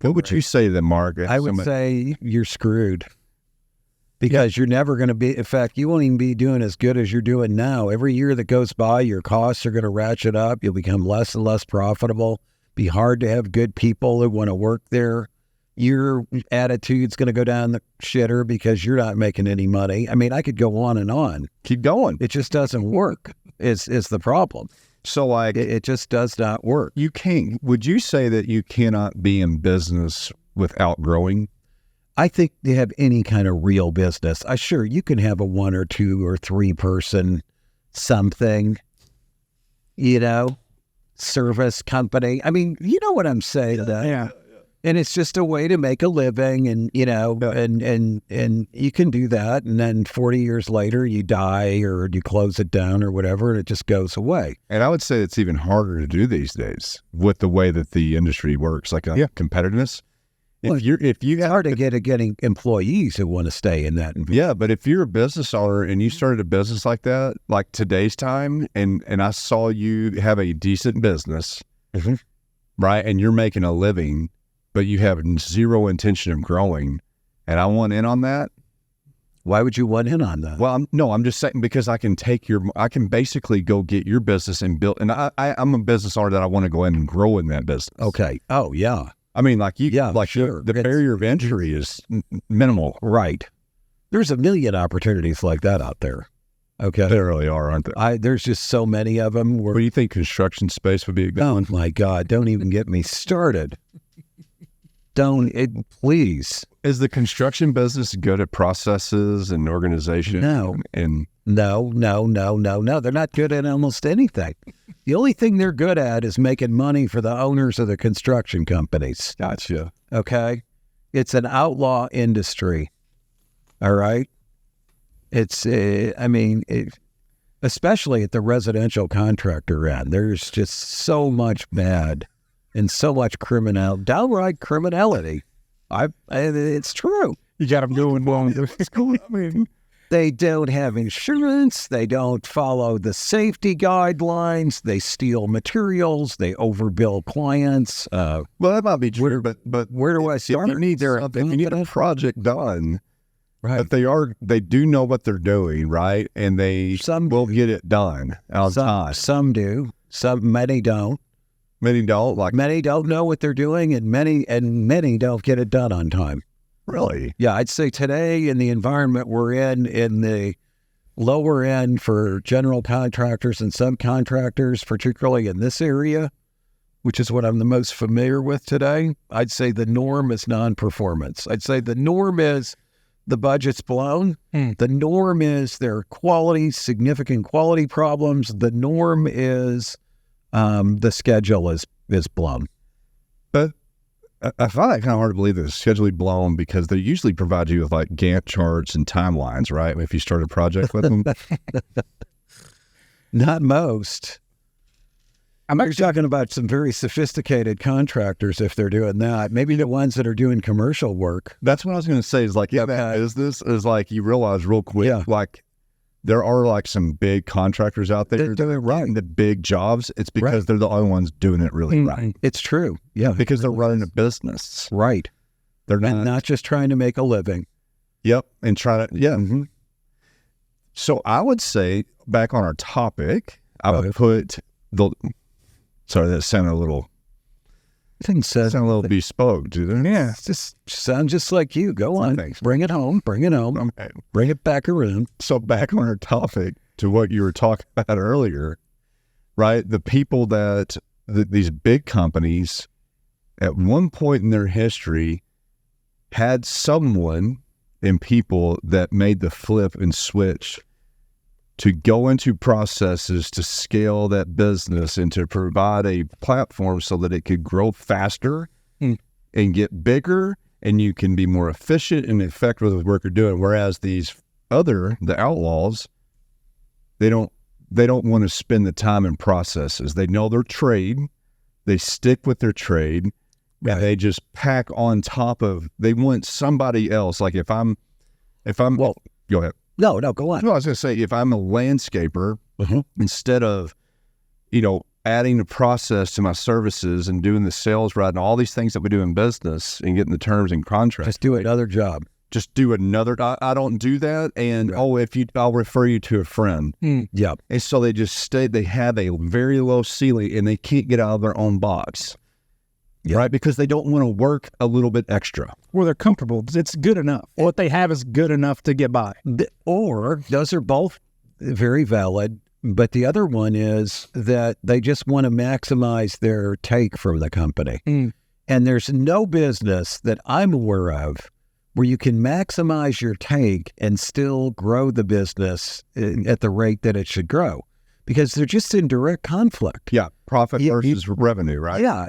[SPEAKER 2] What would you say to them, Mark?
[SPEAKER 1] I would say you're screwed because you're never going to be, in fact, you won't even be doing as good as you're doing now. Every year that goes by, your costs are going to ratchet up. You'll become less and less profitable. Be hard to have good people that want to work there. Your attitude's going to go down the shitter because you're not making any money. I mean, I could go on and on.
[SPEAKER 2] Keep going.
[SPEAKER 1] It just doesn't work is the problem.
[SPEAKER 2] So like,
[SPEAKER 1] It just does not work.
[SPEAKER 2] you can't, would you say that you cannot be in business without growing?
[SPEAKER 1] I think they have any kind of real business. Sure, you can have a 1 or 2 or 3 person something, service company. I mean, you know what I'm saying?
[SPEAKER 3] Yeah.
[SPEAKER 1] And it's just a way to make a living and, and you can do that. And then 40 years later, you die or you close it down or whatever, and it just goes away.
[SPEAKER 2] And I would say it's even harder to do these days with the way that the industry works, like competitiveness.
[SPEAKER 1] It's hard to getting employees who want to stay in that.
[SPEAKER 2] Yeah, but if you're a business owner and you started a business like that, like today's time, and I saw you have a decent business, right, and you're making a living, but you have zero intention of growing, and I want in on that.
[SPEAKER 1] Why would you want in on that?
[SPEAKER 2] Well, I'm just saying because I can basically go get your business and build, and I'm a business owner that I want to go in and grow in that business.
[SPEAKER 1] Okay. Oh, yeah.
[SPEAKER 2] I mean, like
[SPEAKER 1] sure.
[SPEAKER 2] The barrier of entry is minimal.
[SPEAKER 1] Right. There's a million opportunities like that out there. Okay.
[SPEAKER 2] There really are, aren't there?
[SPEAKER 1] There's just so many of them.
[SPEAKER 2] What do you think construction space would be a good one?
[SPEAKER 1] Oh, my God. Don't even get me started. Please.
[SPEAKER 2] Is the construction business good at processes and organization?
[SPEAKER 1] No. No. They're not good at almost anything. The only thing they're good at is making money for the owners of the construction companies.
[SPEAKER 2] Gotcha.
[SPEAKER 1] Okay? It's an outlaw industry. All right? It's, especially at the residential contractor end, there's just so much bad and so much downright criminality. It's true.
[SPEAKER 3] You got them doing well.
[SPEAKER 1] They don't have insurance. They don't follow the safety guidelines. They steal materials. They overbill clients.
[SPEAKER 2] Well, that might be true, but
[SPEAKER 1] where do I start?
[SPEAKER 2] If you need a project done,
[SPEAKER 1] right?
[SPEAKER 2] If they do know what they're doing, right, and some will get it done on time.
[SPEAKER 1] Some do. Many don't.
[SPEAKER 2] Many don't.
[SPEAKER 1] Many don't know what they're doing, and many don't get it done on time.
[SPEAKER 2] Really?
[SPEAKER 1] Yeah, I'd say today in the environment we're in the lower end for general contractors and subcontractors, particularly in this area, which is what I'm the most familiar with today, I'd say the norm is non-performance. I'd say the norm is the budget's blown. The norm is there are significant quality problems. The norm is the schedule is blown.
[SPEAKER 2] But I find it kind of hard to believe that it's scheduling blown because they usually provide you with like Gantt charts and timelines, right? If you start a project with them.
[SPEAKER 1] Not most. I'm actually talking about some very sophisticated contractors if they're doing that. Maybe the ones that are doing commercial work.
[SPEAKER 2] That's what I was going to say is like, that business is like you realize real quick, like there are like some big contractors out there
[SPEAKER 1] that are right.
[SPEAKER 2] The big jobs. It's because they're the only ones doing it really right.
[SPEAKER 1] It's true. Yeah.
[SPEAKER 2] Because they're running a business.
[SPEAKER 1] Right.
[SPEAKER 2] They're
[SPEAKER 1] not just trying to make a living.
[SPEAKER 2] Yep. And try to, So I would say back on our topic, I would put sorry, that sounded a little bespoke, dude.
[SPEAKER 1] Yeah. Just sound just like you. Go on.
[SPEAKER 2] Thanks.
[SPEAKER 1] Bring it home.
[SPEAKER 2] Okay.
[SPEAKER 1] Bring it back around.
[SPEAKER 2] So back on our topic to what you were talking about earlier, right? The people these big companies at one point in their history had someone and people that made the flip and switch to go into processes to scale that business and to provide a platform so that it could grow faster and get bigger, and you can be more efficient and effective with the work you're doing. Whereas the outlaws, they don't want to spend the time in processes. They know their trade, they stick with their trade, and they just pack on top of. They want somebody else. Like if I'm, go ahead.
[SPEAKER 1] No, go on.
[SPEAKER 2] No, I was going to say, if I'm a landscaper, instead of, adding the process to my services and doing the sales right and all these things that we do in business and getting the terms and contracts.
[SPEAKER 1] Just do another job.
[SPEAKER 2] Just do another. I don't do that. And I'll refer you to a friend.
[SPEAKER 1] Yep.
[SPEAKER 2] And so they just stay. They have a very low ceiling and they can't get out of their own box, right? Because they don't want to work a little bit extra.
[SPEAKER 3] Or they're comfortable. It's good enough. What they have is good enough to get by.
[SPEAKER 1] Or those are both very valid. But the other one is that they just want to maximize their take from the company. And there's no business that I'm aware of where you can maximize your take and still grow the business at the rate that it should grow, because they're just in direct conflict.
[SPEAKER 2] Yeah, profit versus revenue, right?
[SPEAKER 1] Yeah,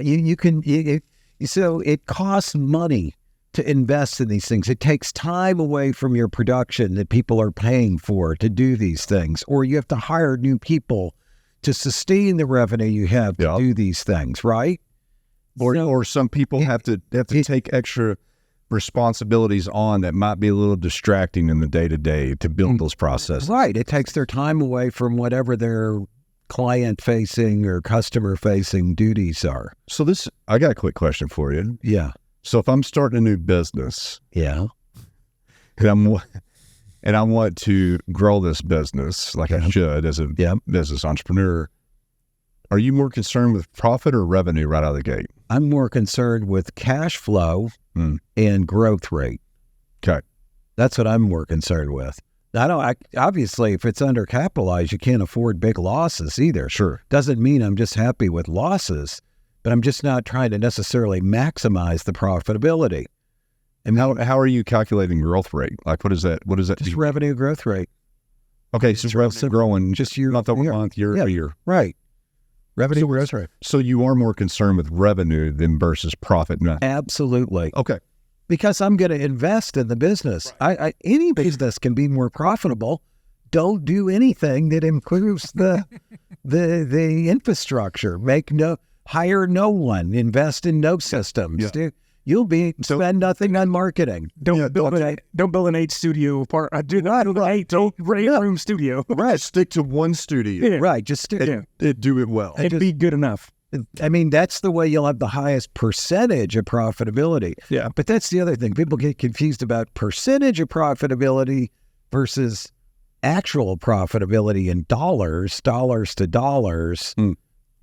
[SPEAKER 1] so it costs money to invest in these things. It takes time away from your production that people are paying for to do these things, or you have to hire new people to sustain the revenue you have to do these things, right?
[SPEAKER 2] Or some people have to take extra responsibilities on that might be a little distracting in the day-to-day to build those processes.
[SPEAKER 1] Right. It takes their time away from whatever their client-facing or customer-facing duties are.
[SPEAKER 2] So I got a quick question for you.
[SPEAKER 1] Yeah.
[SPEAKER 2] So if I'm starting a new business,
[SPEAKER 1] and
[SPEAKER 2] I want to grow this business like I should as a business entrepreneur, are you more concerned with profit or revenue right out of the gate?
[SPEAKER 1] I'm more concerned with cash flow and growth rate.
[SPEAKER 2] Okay.
[SPEAKER 1] That's what I'm more concerned with. Obviously, if it's undercapitalized, you can't afford big losses either.
[SPEAKER 2] Sure.
[SPEAKER 1] Doesn't mean I'm just happy with losses, but I'm just not trying to necessarily maximize the profitability.
[SPEAKER 2] And how are you calculating growth rate? Like, what is that?
[SPEAKER 1] Just revenue growth rate.
[SPEAKER 2] Okay, so revenue growing
[SPEAKER 1] just year
[SPEAKER 2] month over month, year over year.
[SPEAKER 1] Right. Revenue growth rate.
[SPEAKER 2] So you are more concerned with revenue than versus profit.
[SPEAKER 1] Absolutely.
[SPEAKER 2] Okay.
[SPEAKER 1] Because I'm going to invest in the business. Right. Any business can be more profitable. Don't do anything that improves the infrastructure. Hire no one. Invest in no systems.
[SPEAKER 2] Yeah.
[SPEAKER 1] Spend nothing on marketing.
[SPEAKER 3] Don't build an 8 studio part. Do not do 8-room studio.
[SPEAKER 2] Right. Stick to one studio.
[SPEAKER 1] Yeah. Right. Just stick.
[SPEAKER 2] Do it well.
[SPEAKER 3] And be good enough.
[SPEAKER 1] I mean, that's the way you'll have the highest percentage of profitability.
[SPEAKER 3] Yeah.
[SPEAKER 1] But that's the other thing. People get confused about percentage of profitability versus actual profitability in dollars to dollars.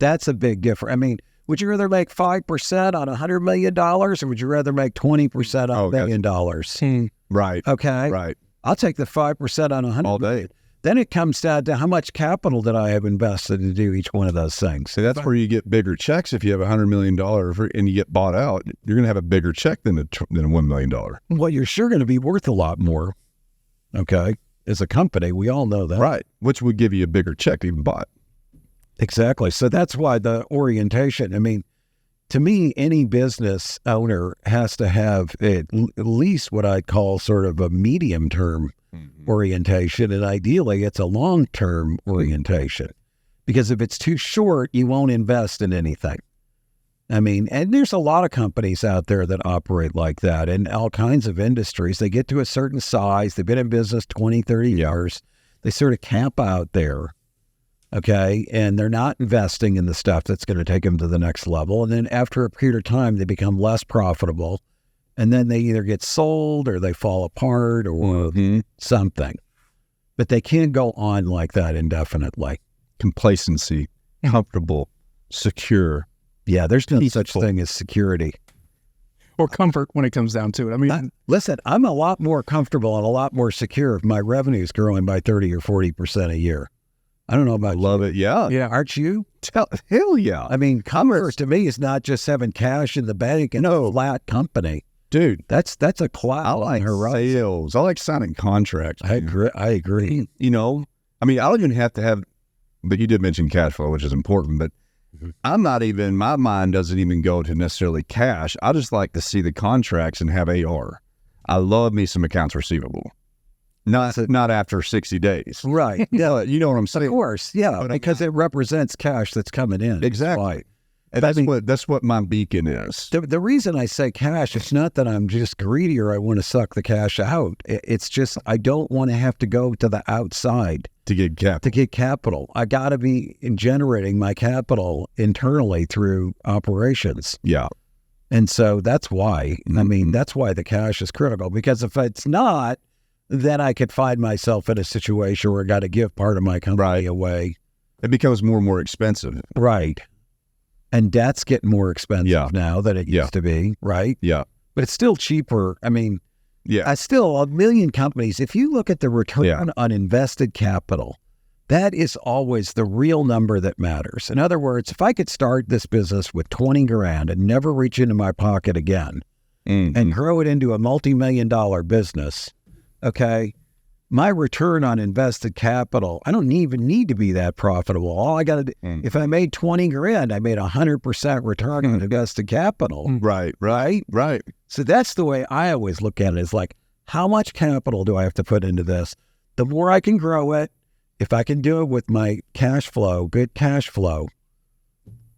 [SPEAKER 1] That's a big difference. I mean, would you rather make 5% on $100 million, or would you rather make 20% on $1 million?
[SPEAKER 2] Right.
[SPEAKER 1] Okay.
[SPEAKER 2] Right.
[SPEAKER 1] I'll take the 5% on 100
[SPEAKER 2] all day.
[SPEAKER 1] Then it comes down to how much capital did I have invested to do each one of those things.
[SPEAKER 2] So that's where you get bigger checks. If you have $100 million and you get bought out, you're going to have a bigger check than a $1 million.
[SPEAKER 1] Well, you're sure going to be worth a lot more. Okay. As a company, we all know that.
[SPEAKER 2] Right. Which would give you a bigger check to even buy it.
[SPEAKER 1] Exactly. So that's why the orientation, I mean, to me, any business owner has to have at least what I call sort of a medium-term orientation, and ideally it's a long-term orientation, because if it's too short, you won't invest in anything. I mean, and there's a lot of companies out there that operate like that in all kinds of industries. They get to a certain size, they've been in business 20, 30 years, they sort of camp out there. Okay, and they're not investing in the stuff that's going to take them to the next level. And then after a period of time, they become less profitable. And then they either get sold or they fall apart or something. But they can't go on like that indefinitely.
[SPEAKER 2] Complacency, comfortable, secure.
[SPEAKER 1] Yeah, there's no such thing as security.
[SPEAKER 3] Or comfort when it comes down to it. I mean,
[SPEAKER 1] listen, I'm a lot more comfortable and a lot more secure if my revenue is growing by 30 or 40% a year. I don't know about
[SPEAKER 2] Love it. Yeah.
[SPEAKER 3] Yeah.
[SPEAKER 1] Aren't you?
[SPEAKER 2] Hell yeah.
[SPEAKER 1] I mean, comfort to me is not just having cash in the bank and a flat company.
[SPEAKER 2] Dude,
[SPEAKER 1] that's a cloud.
[SPEAKER 2] I like sales. I like signing contracts.
[SPEAKER 1] I agree.
[SPEAKER 2] You know, I mean, I don't even have to have, but you did mention cash flow, which is important, but my mind doesn't even go to necessarily cash. I just like to see the contracts and have AR. I love me some accounts receivable. Not after 60 days.
[SPEAKER 1] Right.
[SPEAKER 2] Yeah, you know what I'm saying?
[SPEAKER 1] Of course, yeah, because it represents cash that's coming in.
[SPEAKER 2] Exactly.
[SPEAKER 1] Right.
[SPEAKER 2] And that's what my beacon is.
[SPEAKER 1] The reason I say cash, it's not that I'm just greedy or I want to suck the cash out. It's just I don't want to have to go to the outside
[SPEAKER 2] To get capital.
[SPEAKER 1] I got to be generating my capital internally through operations.
[SPEAKER 2] Yeah.
[SPEAKER 1] And so that's why, that's why the cash is critical, because if it's not, then I could find myself in a situation where I got to give part of my company away.
[SPEAKER 2] It becomes more and more expensive.
[SPEAKER 1] Right. And debt's getting more expensive now than it used to be, right?
[SPEAKER 2] Yeah.
[SPEAKER 1] But it's still cheaper.
[SPEAKER 2] Yeah.
[SPEAKER 1] I still, a million companies, if you look at the return on invested capital, that is always the real number that matters. In other words, if I could start this business with 20 grand and never reach into my pocket again and grow it into a multi-million-dollar business, okay, my return on invested capital, I don't even need to be that profitable. All I got to do, if I made 20 grand, I made 100% return on invested capital.
[SPEAKER 2] Right.
[SPEAKER 1] So that's the way I always look at it, is like, how much capital do I have to put into this? The more I can grow it, if I can do it with my cash flow, good cash flow,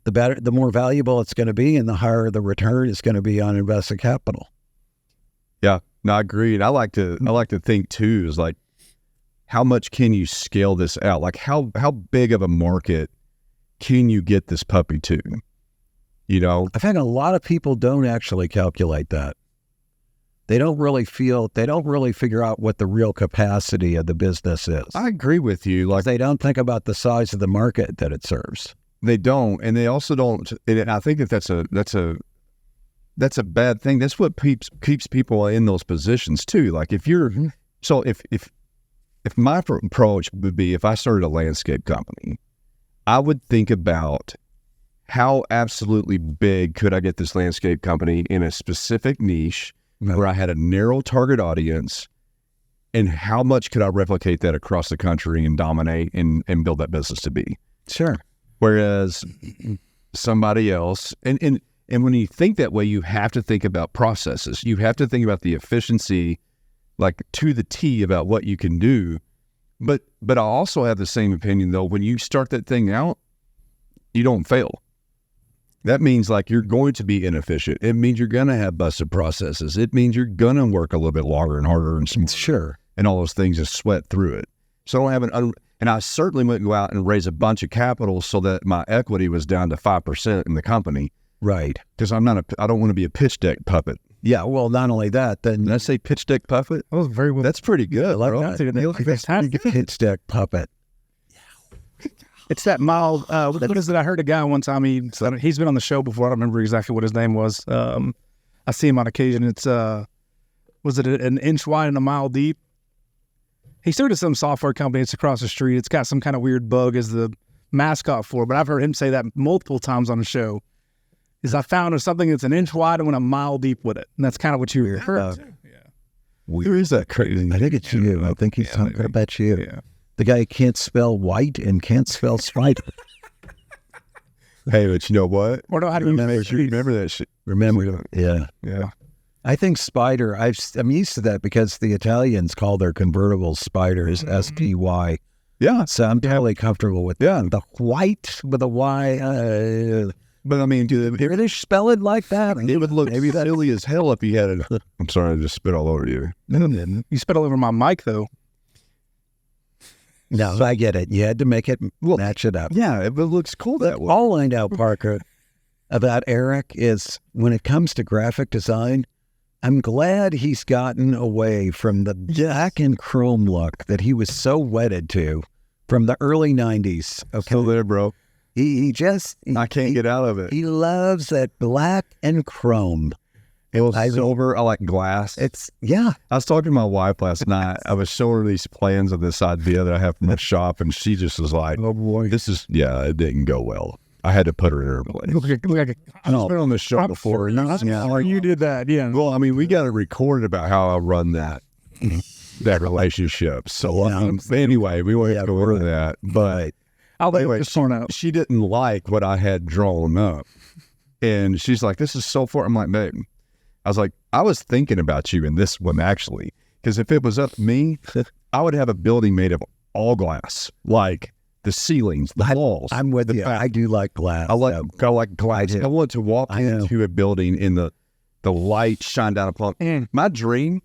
[SPEAKER 1] the better, the more valuable it's going to be, and the higher the return is going to be on invested capital.
[SPEAKER 2] Yeah, no, I agree. And I like to think too, is like, how much can you scale this out? Like how big of a market can you get this puppy to? I think
[SPEAKER 1] a lot of people don't actually calculate that. They don't really figure out what the real capacity of the business is.
[SPEAKER 2] I agree with you. Like,
[SPEAKER 1] they don't think about the size of the market that it serves.
[SPEAKER 2] They don't. And they also don't. And I think that's a bad thing. That's what keeps people in those positions too. Like if my approach would be, if I started a landscape company, I would think about how absolutely big could I get this landscape company in a specific niche where I had a narrow target audience, and how much could I replicate that across the country and dominate and build that business to be?
[SPEAKER 1] Sure.
[SPEAKER 2] Whereas somebody else, and when you think that way, you have to think about processes. You have to think about the efficiency, like to the T, about what you can do. But I also have the same opinion, though. When you start that thing out, you don't fail. That means like you're going to be inefficient. It means you're going to have busted processes. It means you're going to work a little bit longer and harder and smarter.
[SPEAKER 1] Sure.
[SPEAKER 2] And all those things, and sweat through it. So I don't have and I certainly wouldn't go out and raise a bunch of capital so that my equity was down to 5% in the company.
[SPEAKER 1] Right.
[SPEAKER 2] Because I don't want to be a pitch deck puppet.
[SPEAKER 1] Yeah, well, not only that, then...
[SPEAKER 2] Did I say pitch deck puppet?
[SPEAKER 3] That was very well.
[SPEAKER 2] That's pretty good.
[SPEAKER 1] Like
[SPEAKER 2] bro.
[SPEAKER 1] that. Pitch deck puppet.
[SPEAKER 3] It's that mild... what is it? I heard a guy one time, he's been on the show before. I don't remember exactly what his name was. I see him on occasion. It's... was it an inch wide and a mile deep? He started some software company. It's across the street. It's got some kind of weird bug as the mascot for it, but I've heard him say that multiple times on the show. Is I found something that's an inch wide and went a mile deep with it. And that's kind of what you heard.
[SPEAKER 2] Where is that crazy?
[SPEAKER 1] I think it's you. I think he's talking about you.
[SPEAKER 3] Yeah.
[SPEAKER 1] The guy who can't spell white and can't spell spider.
[SPEAKER 2] Hey, but you know what?
[SPEAKER 3] Or no, how do you
[SPEAKER 2] remember that shit?
[SPEAKER 1] Remember? Yeah.
[SPEAKER 2] Yeah.
[SPEAKER 1] I think spider, I'm used to that because the Italians call their convertibles spiders, SPY.
[SPEAKER 2] Yeah.
[SPEAKER 1] So I'm totally comfortable with that. The white with a Y.
[SPEAKER 2] But I mean,
[SPEAKER 1] do the British spell it like that?
[SPEAKER 2] It would look maybe silly as hell if you had it. I'm sorry, I just spit all over you.
[SPEAKER 3] You spit all over my mic, though.
[SPEAKER 1] No, I get it. You had to make it match it up.
[SPEAKER 2] Yeah, it looks cool that way.
[SPEAKER 1] All I know, Parker, about Eric is when it comes to graphic design, I'm glad he's gotten away from the black and chrome look that he was so wedded to from the early 90s. Okay.
[SPEAKER 2] Still there, bro.
[SPEAKER 1] I
[SPEAKER 2] can't get out of it.
[SPEAKER 1] He loves that black and chrome.
[SPEAKER 2] It was silver. I like glass.
[SPEAKER 1] I
[SPEAKER 2] was talking to my wife last night. I was showing her these plans of this idea that I have from the shop, and she just was like, "Oh boy, it didn't go well." I had to put her in her place. I've been on the show before.
[SPEAKER 3] You did that, yeah.
[SPEAKER 2] Well, I mean, we got it recorded about how I run that relationship. So anyway, we won't go into that. But anyway, she didn't like what I had drawn up, and she's like, "This is so far." I'm like, "Babe," I was like, "I was thinking about you in this one actually, because if it was up to me, I would have a building made of all glass, like." the ceilings, the walls.
[SPEAKER 1] I'm with you. I do like glass.
[SPEAKER 2] I like glass. I want to walk into a building and the light shine down upon. My dream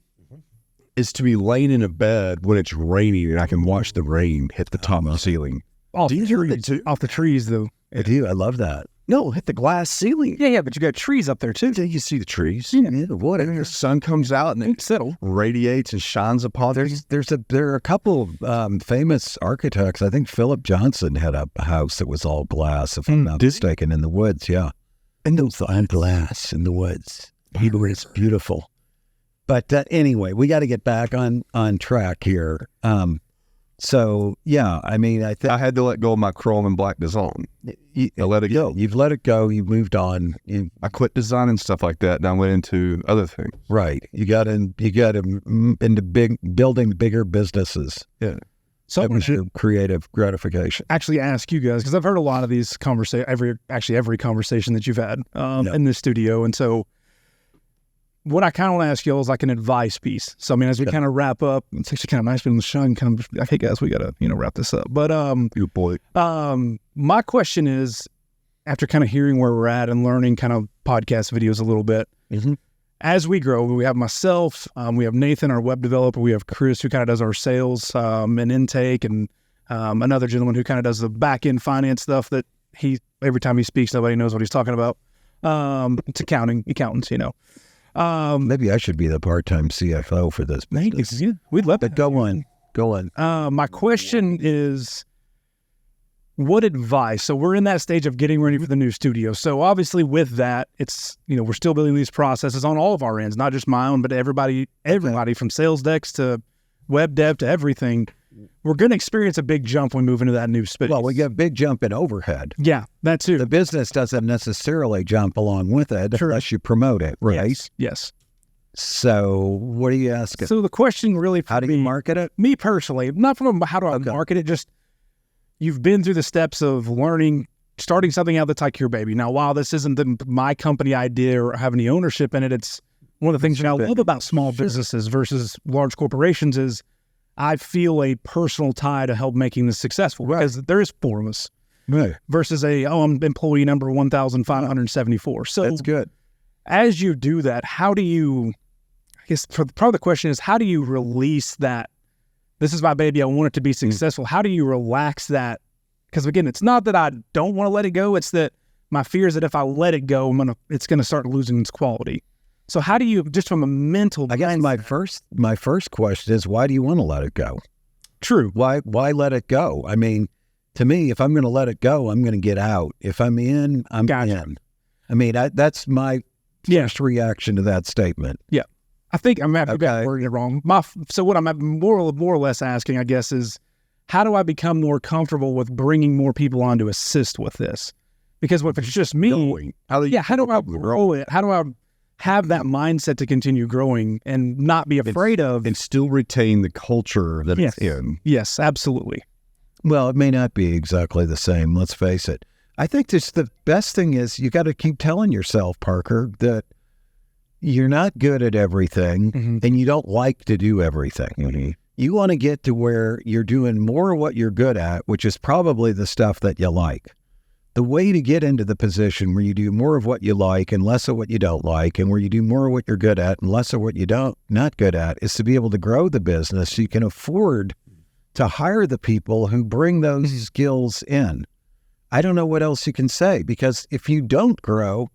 [SPEAKER 2] is to be laying in a bed when it's raining and I can watch the rain hit the top of the ceiling.
[SPEAKER 3] Off the trees, though.
[SPEAKER 1] I do. I love that.
[SPEAKER 2] No, hit the glass ceiling.
[SPEAKER 3] Yeah, but you got trees up there, too.
[SPEAKER 2] You see the trees.
[SPEAKER 1] Yeah, whatever.
[SPEAKER 2] The sun comes out and it radiates and shines upon them.
[SPEAKER 1] There are a couple famous architects. I think Philip Johnson had a house that was all glass, if I'm not mistaken, in the woods. Yeah, and those on glass in the woods. It's beautiful. But anyway, we got to get back on track here. So yeah, I mean, I think
[SPEAKER 2] I had to let go of my chrome and black design. I let it go.
[SPEAKER 1] You've let it go. You've moved on.
[SPEAKER 2] I quit designing stuff like that, and I went into other things.
[SPEAKER 1] Right. You got into building bigger businesses.
[SPEAKER 2] Yeah.
[SPEAKER 3] So
[SPEAKER 1] that was your creative gratification.
[SPEAKER 3] Actually, ask you guys, because I've heard a lot of these conversations. Every conversation that you've had in this studio, and so. What I kind of want to ask y'all is like an advice piece. So, I mean, as we kind of wrap up, it's actually kind of nice being in the sun. Kind of, hey guys, we got to, wrap this up. But,
[SPEAKER 2] good boy.
[SPEAKER 3] My question is, after kind of hearing where we're at and learning kind of podcast videos a little bit, as we grow, we have myself, we have Nathan, our web developer, we have Chris, who kind of does our sales and intake, and another gentleman who kind of does the back end finance stuff that every time he speaks, nobody knows what he's talking about. It's accountants,
[SPEAKER 1] Maybe I should be the part-time CFO for this business.
[SPEAKER 3] Yeah, we'd love to.
[SPEAKER 1] Go on.
[SPEAKER 3] My question is, what advice? So we're in that stage of getting ready for the new studio. So obviously with that, it's, we're still building these processes on all of our ends, not just my own, but everybody from sales decks to web dev to everything. We're going to experience a big jump when we move into that new space.
[SPEAKER 1] Well, we get a big jump in overhead.
[SPEAKER 3] Yeah, that too.
[SPEAKER 1] The business doesn't necessarily jump along with it unless you promote it, right?
[SPEAKER 3] Yes.
[SPEAKER 1] So what are you asking?
[SPEAKER 3] So the question really,
[SPEAKER 1] how do you market it?
[SPEAKER 3] Me personally, not from how do I market it, just you've been through the steps of learning, starting something out that's like your baby. Now, while this isn't my company idea or have any ownership in it, it's one of the things that I love about small businesses versus large corporations is I feel a personal tie to help making this successful because there is 4 of us versus I'm employee number 1,574. So
[SPEAKER 1] that's good.
[SPEAKER 3] As you do that, how do you, I guess part of the question is, how do you release that? This is my baby. I want it to be successful. How do you relax that? Because again, it's not that I don't want to let it go. It's that my fear is that if I let it go, it's going to start losing its quality. So how do you, just from a mental...
[SPEAKER 1] I guess my first question is, why do you want to let it go?
[SPEAKER 3] True.
[SPEAKER 1] Why let it go? I mean, to me, if I'm going to let it go, I'm going to get out. If I'm in, I'm in. I mean, that's my first reaction to that statement.
[SPEAKER 3] Yeah. I think I'm wording it wrong. So what I'm more or less asking, I guess, is how do I become more comfortable with bringing more people on to assist with this? Because if it's just me, how do I grow it? How do I have that mindset to continue growing and not be afraid of...
[SPEAKER 2] And still retain the culture that it's in.
[SPEAKER 3] Yes, absolutely.
[SPEAKER 1] Well, it may not be exactly the same, let's face it. I think just the best thing is you got to keep telling yourself, Parker, that you're not good at everything and you don't like to do everything. You want to get to where you're doing more of what you're good at, which is probably the stuff that you like. The way to get into the position where you do more of what you like and less of what you don't like, and where you do more of what you're good at and less of what you not good at, is to be able to grow the business so you can afford to hire the people who bring those skills in. I don't know what else you can say, because if you don't grow,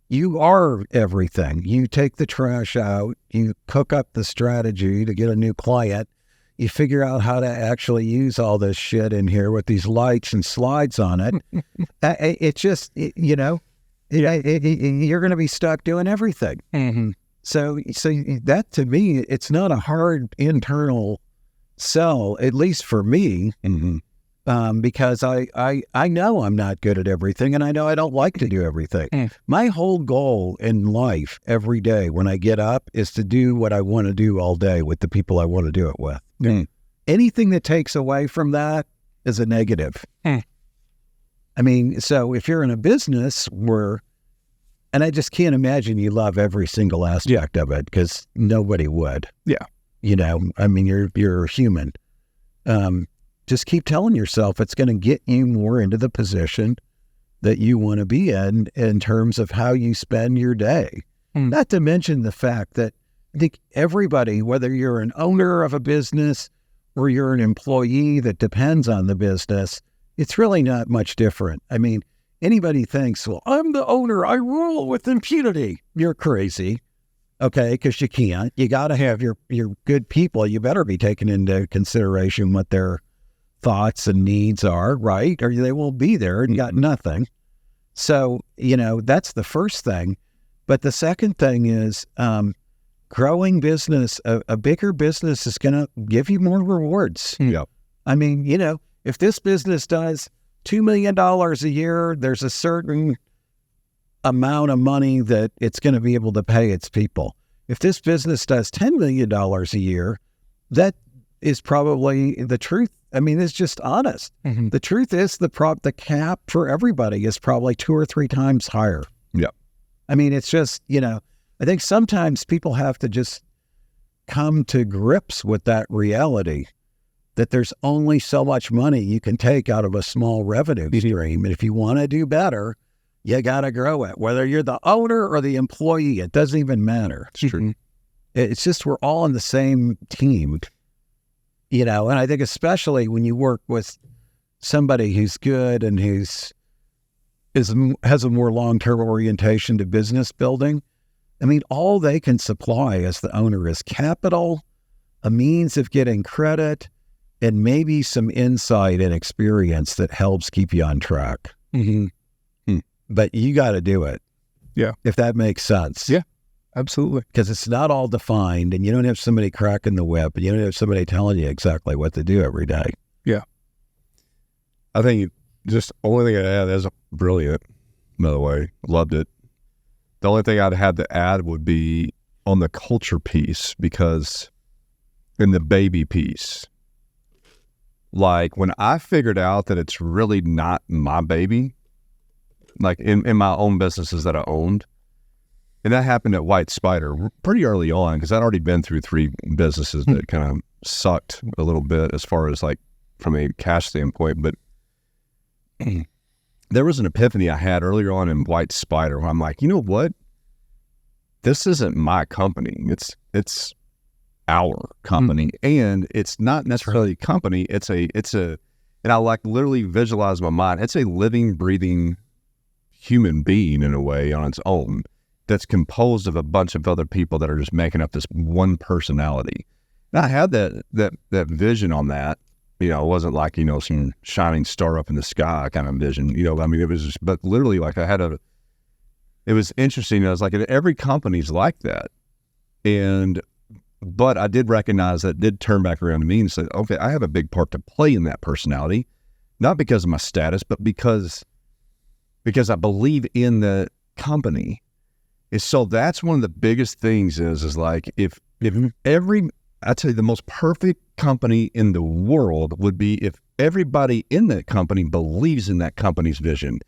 [SPEAKER 1] you are everything. You take the trash out, you cook up the strategy to get a new client, you figure out how to actually use all this shit in here with these lights and slides on it. You're going to be stuck doing everything. So that, to me, it's not a hard internal sell, at least for me, because I know I'm not good at everything, and I know I don't like to do everything. My whole goal in life every day when I get up is to do what I want to do all day with the people I want to do it with. Anything that takes away from that is a negative. I mean, so if you're in a business where, and I just can't imagine you love every single aspect of it, because nobody would. I mean, you're human. just keep telling yourself it's going to get you more into the position that you want to be in terms of how you spend your day. Not to mention the fact that I think everybody, whether you're an owner of a business or you're an employee that depends on the business, it's really not much different. I mean, anybody thinks, well, I'm the owner, I rule with impunity. You're crazy, okay, because you can't. You got to have your good people. You better be taking into consideration what their thoughts and needs are, right? Or they won't be there and got nothing. So, that's the first thing. But the second thing is growing business, a bigger business is going to give you more rewards.
[SPEAKER 2] Yeah.
[SPEAKER 1] I mean, if this business does $2 million a year, there's a certain amount of money that it's going to be able to pay its people. If this business does $10 million a year, that is probably the truth. I mean, it's just honest. Mm-hmm. The truth is the cap for everybody is probably 2 or 3 times higher.
[SPEAKER 2] Yeah.
[SPEAKER 1] I mean, it's just, I think sometimes people have to just come to grips with that reality that there's only so much money you can take out of a small revenue stream. And if you want to do better, you got to grow it. Whether you're the owner or the employee, it doesn't even matter.
[SPEAKER 2] It's true.
[SPEAKER 1] It's just we're all on the same team, and I think especially when you work with somebody who's good and has a more long-term orientation to business building. I mean, all they can supply as the owner is capital, a means of getting credit, and maybe some insight and experience that helps keep you on track. Mm-hmm. But you got to do it.
[SPEAKER 3] Yeah.
[SPEAKER 1] If that makes sense.
[SPEAKER 3] Yeah, absolutely.
[SPEAKER 1] Because it's not all defined, and you don't have somebody cracking the whip, and you don't have somebody telling you exactly what to do every day.
[SPEAKER 3] Yeah.
[SPEAKER 2] I think just only thing I'd add is brilliant, by the way. Loved it. The only thing I'd have to add would be on the culture piece, because in the baby piece, like when I figured out that it's really not my baby, like in my own businesses that I owned, and that happened at White Spider pretty early on, because I'd already been through 3 businesses that kind of sucked a little bit as far as like from a cash standpoint. But there was an epiphany I had earlier on in White Spider where I'm like, you know what? This isn't my company. It's our company. And it's not necessarily a company. It's a, and I like literally visualize in my mind, it's a living, breathing human being in a way on its own that's composed of a bunch of other people that are just making up this one personality. And I had that vision on that. It wasn't like, some shining star up in the sky kind of vision, I mean, it was just, but literally like it was interesting. I was like, every company's like that. But I did recognize that did turn back around to me and said, okay, I have a big part to play in that personality, not because of my status, but because I believe in the company. And so that's one of the biggest things is like, if I tell you, the most perfect company in the world would be if everybody in that company believes in that company's vision.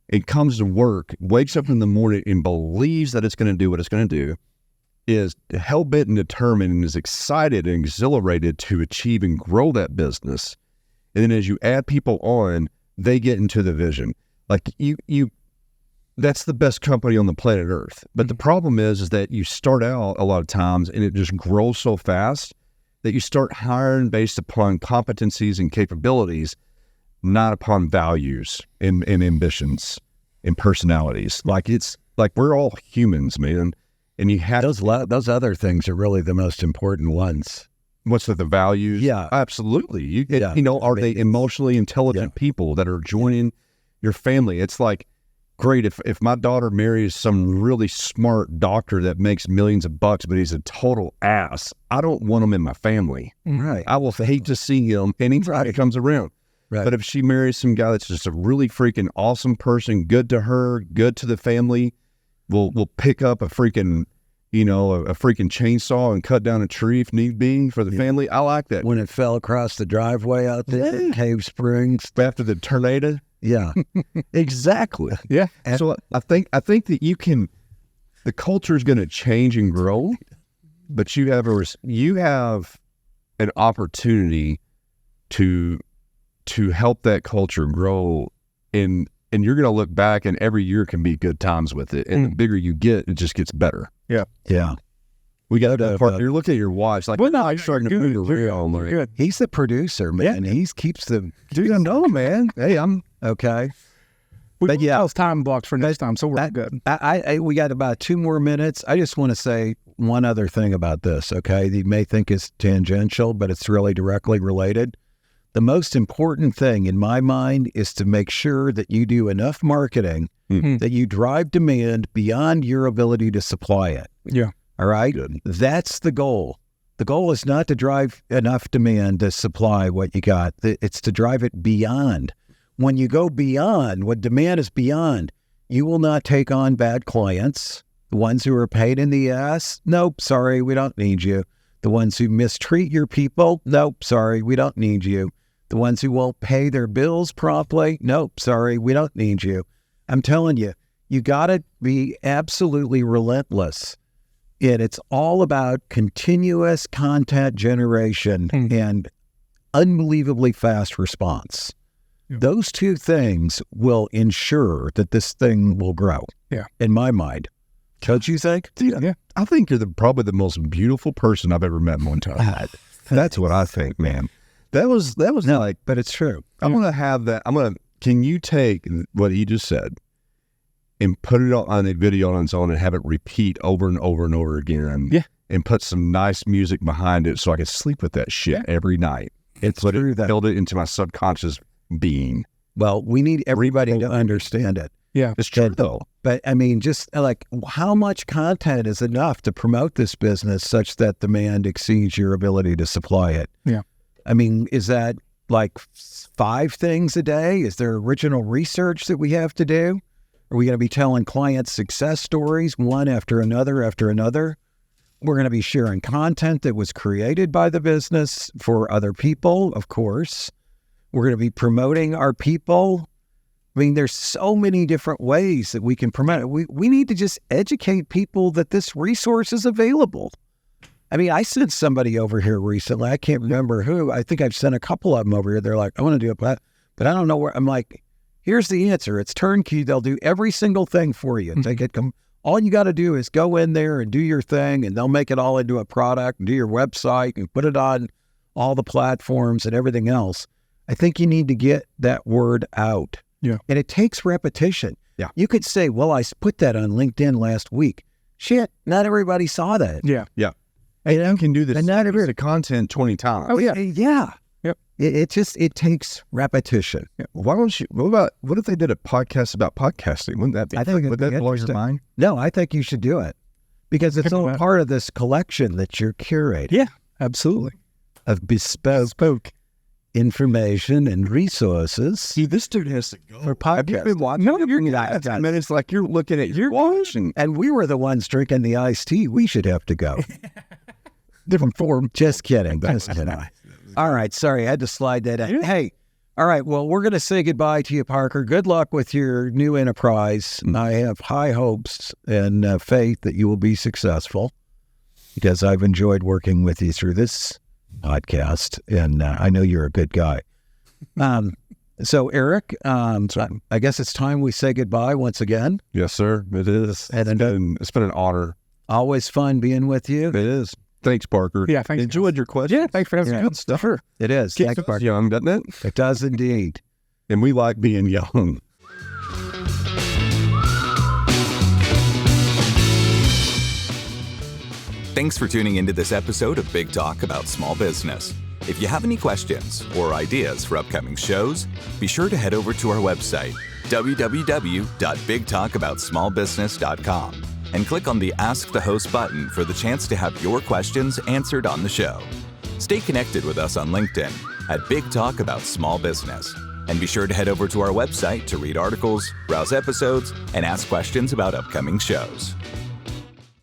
[SPEAKER 2] It comes to work, wakes up in the morning and believes that it's going to do what it's going to do, is hell-bent and determined and is excited and exhilarated to achieve and grow that business. And then as you add people on, they get into the vision. Like that's the best company on the planet Earth. But the problem is that you start out a lot of times and it just grows so fast that you start hiring based upon competencies and capabilities, not upon values and ambitions and personalities. Like it's like we're all humans, man. And you have
[SPEAKER 1] those other things are really the most important ones.
[SPEAKER 2] What's the values?
[SPEAKER 1] Yeah,
[SPEAKER 2] absolutely. Are they emotionally intelligent people that are joining your family? It's like, great, if my daughter marries some really smart doctor that makes millions of bucks, but he's a total ass, I don't want him in my family.
[SPEAKER 1] Right.
[SPEAKER 2] I will hate to see him anytime he comes around. Right. But if she marries some guy that's just a really freaking awesome person, good to her, good to the family, we'll pick up a freaking, a freaking chainsaw and cut down a tree if need be for the family. I like that.
[SPEAKER 1] When it fell across the driveway out there in Cave Springs
[SPEAKER 2] after the tornado.
[SPEAKER 1] Yeah, exactly.
[SPEAKER 2] Yeah. And so I think that the culture is going to change and grow, but you have an opportunity to help that culture grow. And you're going to look back, and every year can be good times with it. And the bigger you get, it just gets better.
[SPEAKER 3] Yeah.
[SPEAKER 1] Yeah.
[SPEAKER 2] We got you're looking at your watch like,
[SPEAKER 3] well, no,
[SPEAKER 2] I'm starting to move around.
[SPEAKER 3] Good.
[SPEAKER 1] He's the producer, man.
[SPEAKER 3] Yeah.
[SPEAKER 1] He keeps the.
[SPEAKER 2] Dude, I know, man. Hey, I'm
[SPEAKER 1] Okay.
[SPEAKER 3] But
[SPEAKER 1] yeah.
[SPEAKER 3] it's time blocks for next time, so we're good.
[SPEAKER 1] We got about 2 more minutes. I just want to say one other thing about this, okay? You may think it's tangential, but it's really directly related. The most important thing in my mind is to make sure that you do enough marketing that you drive demand beyond your ability to supply it.
[SPEAKER 3] Yeah.
[SPEAKER 1] All right?
[SPEAKER 2] Good.
[SPEAKER 1] That's the goal. The goal is not to drive enough demand to supply what you got. It's to drive it beyond. When you go beyond, what demand is beyond, you will not take on bad clients. The ones who are paid in the ass, nope, sorry, we don't need you. The ones who mistreat your people, nope, sorry, we don't need you. The ones who won't pay their bills promptly, nope, sorry, we don't need you. I'm telling you, you got to be absolutely relentless. And it's all about continuous content generation and unbelievably fast response.
[SPEAKER 3] Yeah.
[SPEAKER 1] Those 2 things will ensure that this thing will grow.
[SPEAKER 3] Yeah.
[SPEAKER 1] In my mind. Don't you think?
[SPEAKER 2] Yeah. I think you're probably the most beautiful person I've ever met in one time. That's what I think, man. That was
[SPEAKER 1] No,
[SPEAKER 2] like,
[SPEAKER 1] but it's true.
[SPEAKER 2] I'm going to have that. Can you take what he just said and put it on a video on its own and have it repeat over and over and over again?
[SPEAKER 3] Yeah.
[SPEAKER 2] And put some nice music behind it so I can sleep with that shit every night.
[SPEAKER 1] It's true that.
[SPEAKER 2] Build it into my subconscious being.
[SPEAKER 1] Well, we need everybody to understand it.
[SPEAKER 3] Yeah.
[SPEAKER 2] It's true, though.
[SPEAKER 1] But I mean, just like how much content is enough to promote this business such that demand exceeds your ability to supply it?
[SPEAKER 3] Yeah.
[SPEAKER 1] I mean, is that like 5 things a day? Is there original research that we have to do? Are we going to be telling clients success stories one after another after another? We're going to be sharing content that was created by the business for other people, of course. We're going to be promoting our people. I mean, there's so many different ways that we can promote it. We need to just educate people that this resource is available. I mean, I sent somebody over here recently. I can't remember who. I think I've sent a couple of them over here. They're like, I want to do it, but I don't know where. I'm like, here's the answer. It's turnkey. They'll do every single thing for you. Take it. All you got to do is go in there and do your thing, and they'll make it all into a product and do your website and put it on all the platforms and everything else. I think you need to get that word out.
[SPEAKER 3] Yeah.
[SPEAKER 1] And it takes repetition.
[SPEAKER 2] Yeah.
[SPEAKER 1] You could say, well, I put that on LinkedIn last week. Shit, not everybody saw that.
[SPEAKER 3] Yeah.
[SPEAKER 2] Yeah. And I can do this.
[SPEAKER 1] And not every
[SPEAKER 2] the content 20 times.
[SPEAKER 3] Oh, yeah.
[SPEAKER 1] Yeah.
[SPEAKER 3] Yep.
[SPEAKER 1] It takes repetition.
[SPEAKER 2] Yeah. Why don't you? What if they did a podcast about podcasting? Wouldn't that be?
[SPEAKER 1] I think
[SPEAKER 2] would that blow your
[SPEAKER 1] interesting.
[SPEAKER 2] mind?
[SPEAKER 1] No, I think you should do it because it's all part of this collection that you're curating.
[SPEAKER 3] Yeah, absolutely.
[SPEAKER 1] Of bespoke information and resources.
[SPEAKER 2] See, this dude has to go.
[SPEAKER 1] For podcast.
[SPEAKER 2] Have you been watching?
[SPEAKER 3] No, you're
[SPEAKER 2] not. I mean, it's like you're looking at your watching.
[SPEAKER 1] And we were the ones drinking the iced tea. We should have to go.
[SPEAKER 3] Different form.
[SPEAKER 1] Just kidding. Just kidding. All right. Sorry, I had to slide that in.
[SPEAKER 3] Yeah.
[SPEAKER 1] Hey, all right. Well, we're going to say goodbye to you, Parker. Good luck with your new enterprise. I have high hopes and faith that you will be successful because I've enjoyed working with you through this podcast, and I know you're a good guy. So, Eric, I guess it's time we say goodbye once again.
[SPEAKER 2] Yes, sir. It is. It's been an honor.
[SPEAKER 1] Always fun being with you.
[SPEAKER 2] It is. Thanks, Parker.
[SPEAKER 3] Yeah, thanks.
[SPEAKER 2] Enjoyed your question.
[SPEAKER 3] Yeah, thanks for having
[SPEAKER 1] Yeah.
[SPEAKER 3] good stuff. Sure.
[SPEAKER 1] It is.
[SPEAKER 2] Keeps
[SPEAKER 1] Thank you,
[SPEAKER 2] us
[SPEAKER 1] Parker.
[SPEAKER 2] young, doesn't it?
[SPEAKER 1] It does indeed.
[SPEAKER 2] And we like being young.
[SPEAKER 4] Thanks for tuning into this episode of Big Talk About Small Business. If you have any questions or ideas for upcoming shows, be sure to head over to our website, www.bigtalkaboutsmallbusiness.com, and click on the Ask the Host button for the chance to have your questions answered on the show. Stay connected with us on LinkedIn at Big Talk About Small Business. And be sure to head over to our website to read articles, browse episodes, and ask questions about upcoming shows.